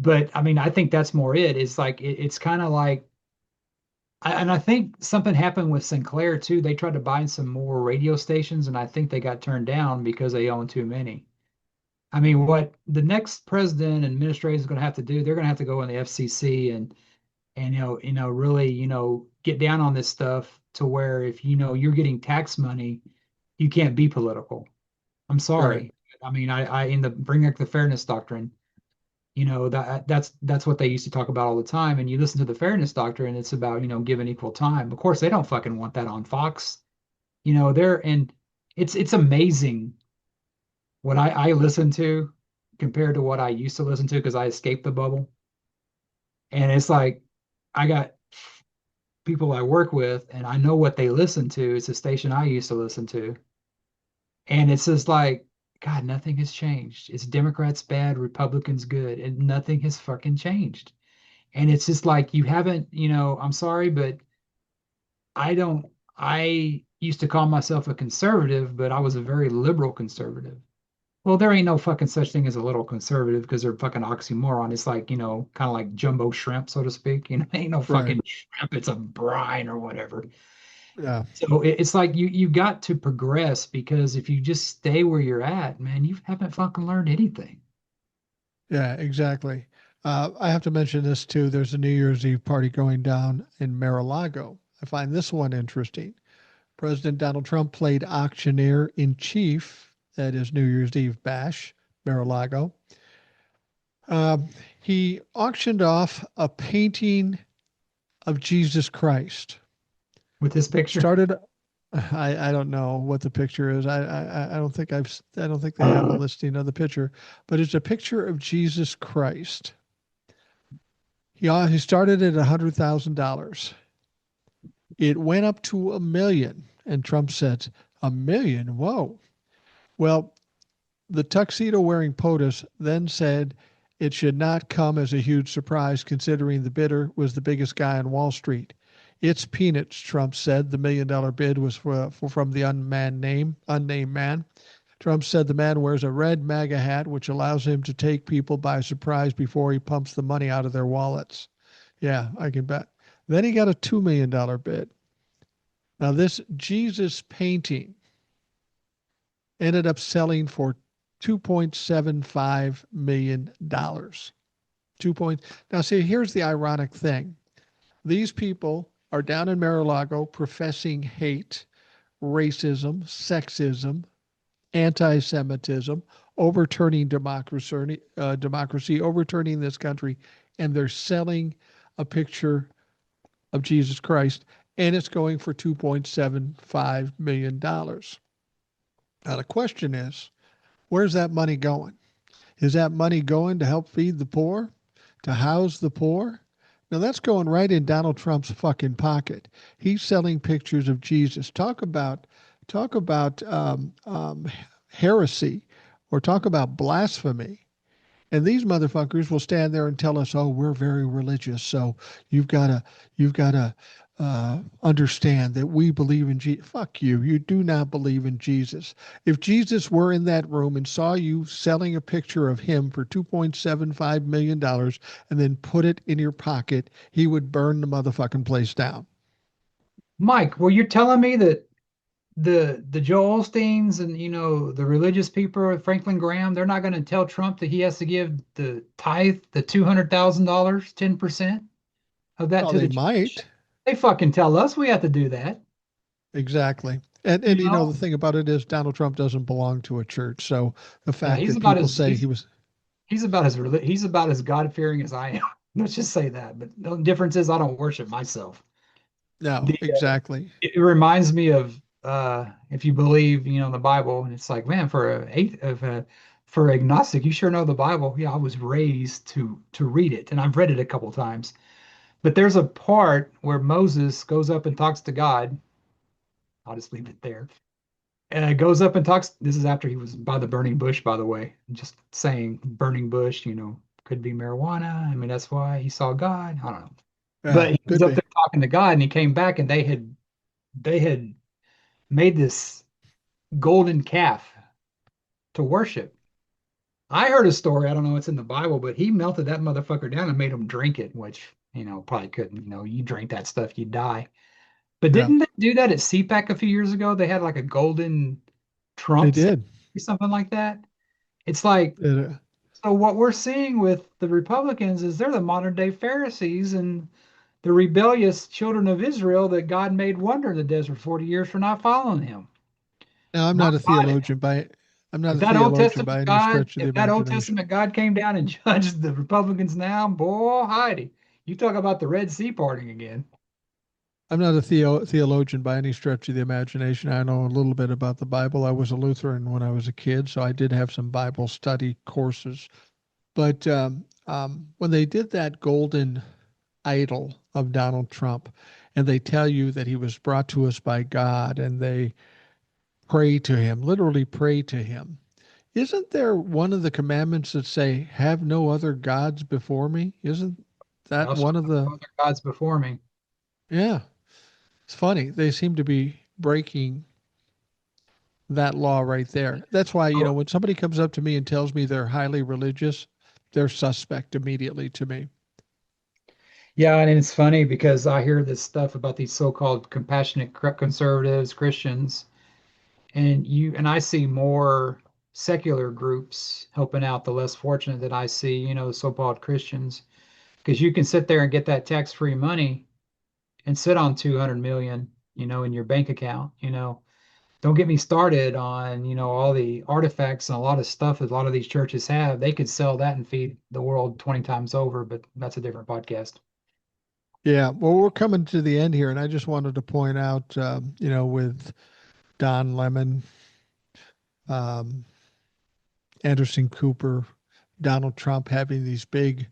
but I mean, I think that's more it. It's like it's kind of like, and I think something happened with Sinclair too. They tried to buy some more radio stations, and I think they got turned down because they own too many. I mean, what the next president and administration is going to have to do, they're going to have to go in the FCC and really get down on this stuff, to where if you're getting tax money, you can't be political. I'm right. sorry. I mean, I in the bring up the fairness doctrine, that's what they used to talk about all the time. And you listen to the fairness doctrine, it's about giving equal time. Of course, they don't fucking want that on Fox. They're and it's amazing what I listen to compared to what I used to listen to, because I escaped the bubble. And it's like, I got people I work with, and I know what they listen to. It's a station I used to listen to. And it's just like, God, nothing has changed. It's Democrats bad, Republicans good, and nothing has fucking changed. And it's just like, you haven't, I'm sorry, but I used to call myself a conservative, but I was a very liberal conservative. Well, there ain't no fucking such thing as a little conservative, because they're fucking oxymoron. It's like, kind of like jumbo shrimp, so to speak. Ain't no Right. fucking shrimp, it's a brine or whatever. Yeah. So it's like you got to progress, because if you just stay where you're at, man, you haven't fucking learned anything. Yeah, exactly. I have to mention this too. There's a New Year's Eve party going down in Mar-a-Lago. I find this one interesting. President Donald Trump played auctioneer in chief at his New Year's Eve bash, Mar-a-Lago. Um, he auctioned off a painting of Jesus Christ. With this picture. Started, I don't know what the picture is. I don't think they have a listing of the picture, but it's a picture of Jesus Christ. He started at $100,000. It went up to 1 million. And Trump said, 1 million? Whoa. Well, the tuxedo wearing POTUS then said it should not come as a huge surprise considering the bidder was the biggest guy on Wall Street. It's peanuts, Trump said. The $1 million bid was from the unnamed man. Trump said the man wears a red MAGA hat, which allows him to take people by surprise before he pumps the money out of their wallets. Yeah, I can bet. Then he got a $2 million bid. Now, this Jesus painting ended up selling for $2.75 million. 2 point. Now, see, here's the ironic thing. These people are down in Mar-a-Lago professing hate, racism, sexism, anti-Semitism, overturning democracy, overturning this country, and they're selling a picture of Jesus Christ, and it's going for $2.75 million. Now, the question is, where's that money going? Is that money going to help feed the poor, to house the poor? Now, that's going right in Donald Trump's fucking pocket. He's selling pictures of Jesus. Talk about heresy, or talk about blasphemy. And these motherfuckers will stand there and tell us, "Oh, we're very religious, so you've got to understand that we believe in Jesus." Fuck you! You do not believe in Jesus. If Jesus were in that room and saw you selling a picture of him for $2.75 million and then put it in your pocket, he would burn the motherfucking place down. Mike, well, you're telling me that the Joel Osteens and the religious people, Franklin Graham, they're not going to tell Trump that he has to give the tithe, the $200,000, 10% of that Well, to they the church. might. They fucking tell us we have to do that. Exactly. And You you know the know? thing about it is Donald Trump doesn't belong to a church. So the Yeah, fact that people say he was he's about as God fearing as I am. Let's just say that. But the difference is I don't worship myself. no, The exactly. It reminds me of if you believe, in the Bible, and it's like, man, for agnostic, you sure know the Bible. Yeah, I was raised to read it, and I've read it a couple times. But there's a part where Moses goes up and talks to God. I'll just leave it there. Goes up and talks. This is after he was by the burning bush, by the way. Just saying, burning bush, could be marijuana. I mean, that's why he saw God. I don't know. Yeah, But he was could up be. there talking to God, and he came back, and they had made this golden calf to worship. I heard a story, I don't know what's in the Bible, but he melted that motherfucker down and made him drink it, which, probably couldn't. You drink that stuff, you die. But Yeah, didn't they do that at CPAC a few years ago? They had like a golden they Trump statue did. or something like that. It's like, It, so what we're seeing with the Republicans is they're the modern day Pharisees and the rebellious children of Israel that God made wander in the desert 40 years for not following him. now My God, I'm not a theologian by any stretch of the If that Old imagination. Testament God came down and judged the Republicans now, boy, Heidi, you talk about the Red Sea parting again. I'm not a theologian by any stretch of the imagination. I know a little bit about the Bible. I was a Lutheran when I was a kid, so I did have some Bible study courses. But when they did that golden idol of Donald Trump, and they tell you that he was brought to us by God, and they pray to him, literally pray to him. Isn't there one of the commandments that say, "Have no other gods before me"? Isn't that Thou shalt one of have the? no other gods before me. Yeah, it's funny. They seem to be breaking that law right there. That's why, Oh, when somebody comes up to me and tells me they're highly religious, they're suspect immediately to me. yeah, and it's funny because I hear this stuff about these so-called compassionate conservatives, Christians, and I see more secular groups helping out the less fortunate than I see, the so-called Christians. Because you can sit there and get that tax-free money and sit on 200 million, in your bank account. Don't get me started on, all the artifacts and a lot of stuff that a lot of these churches have. They could sell that and feed the world 20 times over, but that's a different podcast. Yeah, well, we're coming to the end here, and I just wanted to point out, with Don Lemon, um, Anderson Cooper, Donald Trump having these big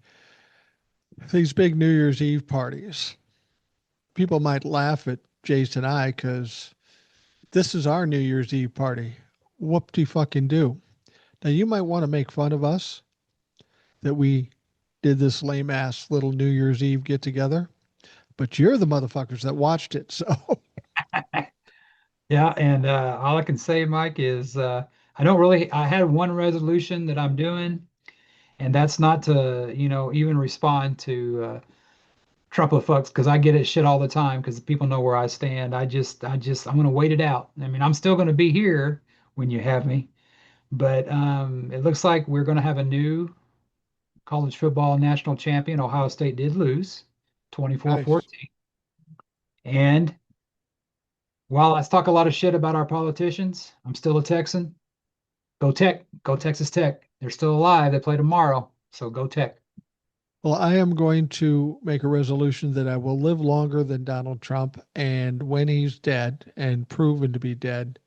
New Year's Eve parties. People might laugh at Jace and I, because this is our New Year's Eve party. Whoop de fucking do. Now, you might want to make fun of us that we did this lame ass little New Year's Eve get together, but you're the motherfuckers that watched it. So, Yeah, and all I can say, Mike, is I don't really. I had one resolution that I'm doing, and that's not to, even respond to Trump fucks because I get it shit all the time because people know where I stand. I'm gonna wait it out. I mean, I'm still gonna be here when you have me, but it looks like we're gonna have a new college football national champion. Ohio State did lose nice. 24-14. And while I talk a lot of shit about our politicians, I'm still a Texan. Go Tech, go Texas Tech. They're still alive. They play tomorrow, so go Tech. Well, I am going to make a resolution that I will live longer than Donald Trump. And when he's dead and proven to be dead,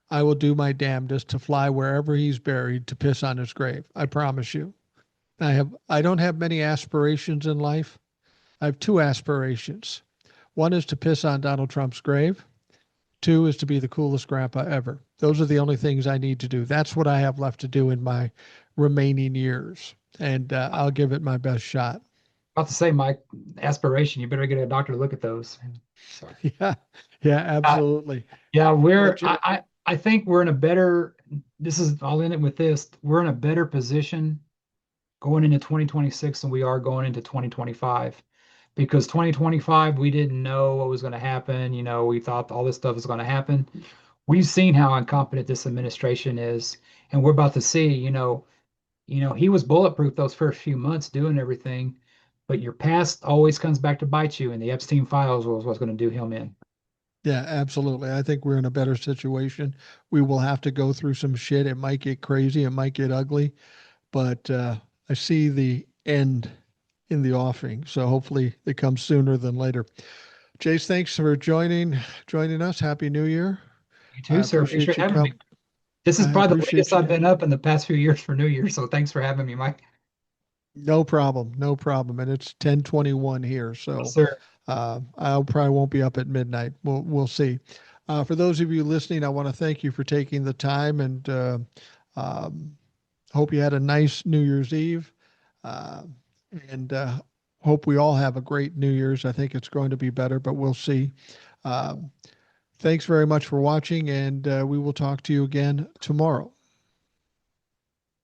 I will do my damnedest to fly wherever he's buried to piss on his grave. I promise you. I don't have many aspirations in life. I have two aspirations. One is to piss on Donald Trump's grave. Two is to be the coolest grandpa ever. Those are the only things I need to do. That's what I have left to do in my remaining years. And I'll give it my best shot. About to say, Mike, aspiration. You better get a doctor to look at those. So, Yeah. Yeah, uh, absolutely. yeah, Well, we're. I think we're in a better. This is. I'll end it with this. We're in a better position going into 2026 than we are going into 2025. Because 2025, we didn't know what was going to happen. We thought all this stuff was going to happen. We've seen how incompetent this administration is, and we're about to see, he was bulletproof those first few months doing everything, but your past always comes back to bite you, and the Epstein files was what's going to do him in. yeah, absolutely. I think we're in a better situation. We will have to go through some shit. It might get crazy, it might get ugly, but I see the end in the offing. So hopefully it comes sooner than later. Jace, thanks for joining us. Happy New Year. You I too, sir. appreciate Appreciate you having me. come. This is I probably the appreciate latest I've you. been up in the past few years for New Year, so thanks for having me, Mike. No problem. No problem. And it's 10:21 here, Yes, so sir. I probably won't be up at midnight. We'll see. For those of you listening, I want to thank you for taking the time and um, hope you had a nice New Year's Eve. Uh, and hope we all have a great New Year's. I think it's going to be better, but we'll see. Um, Thanks very much for watching, and we will talk to you again tomorrow.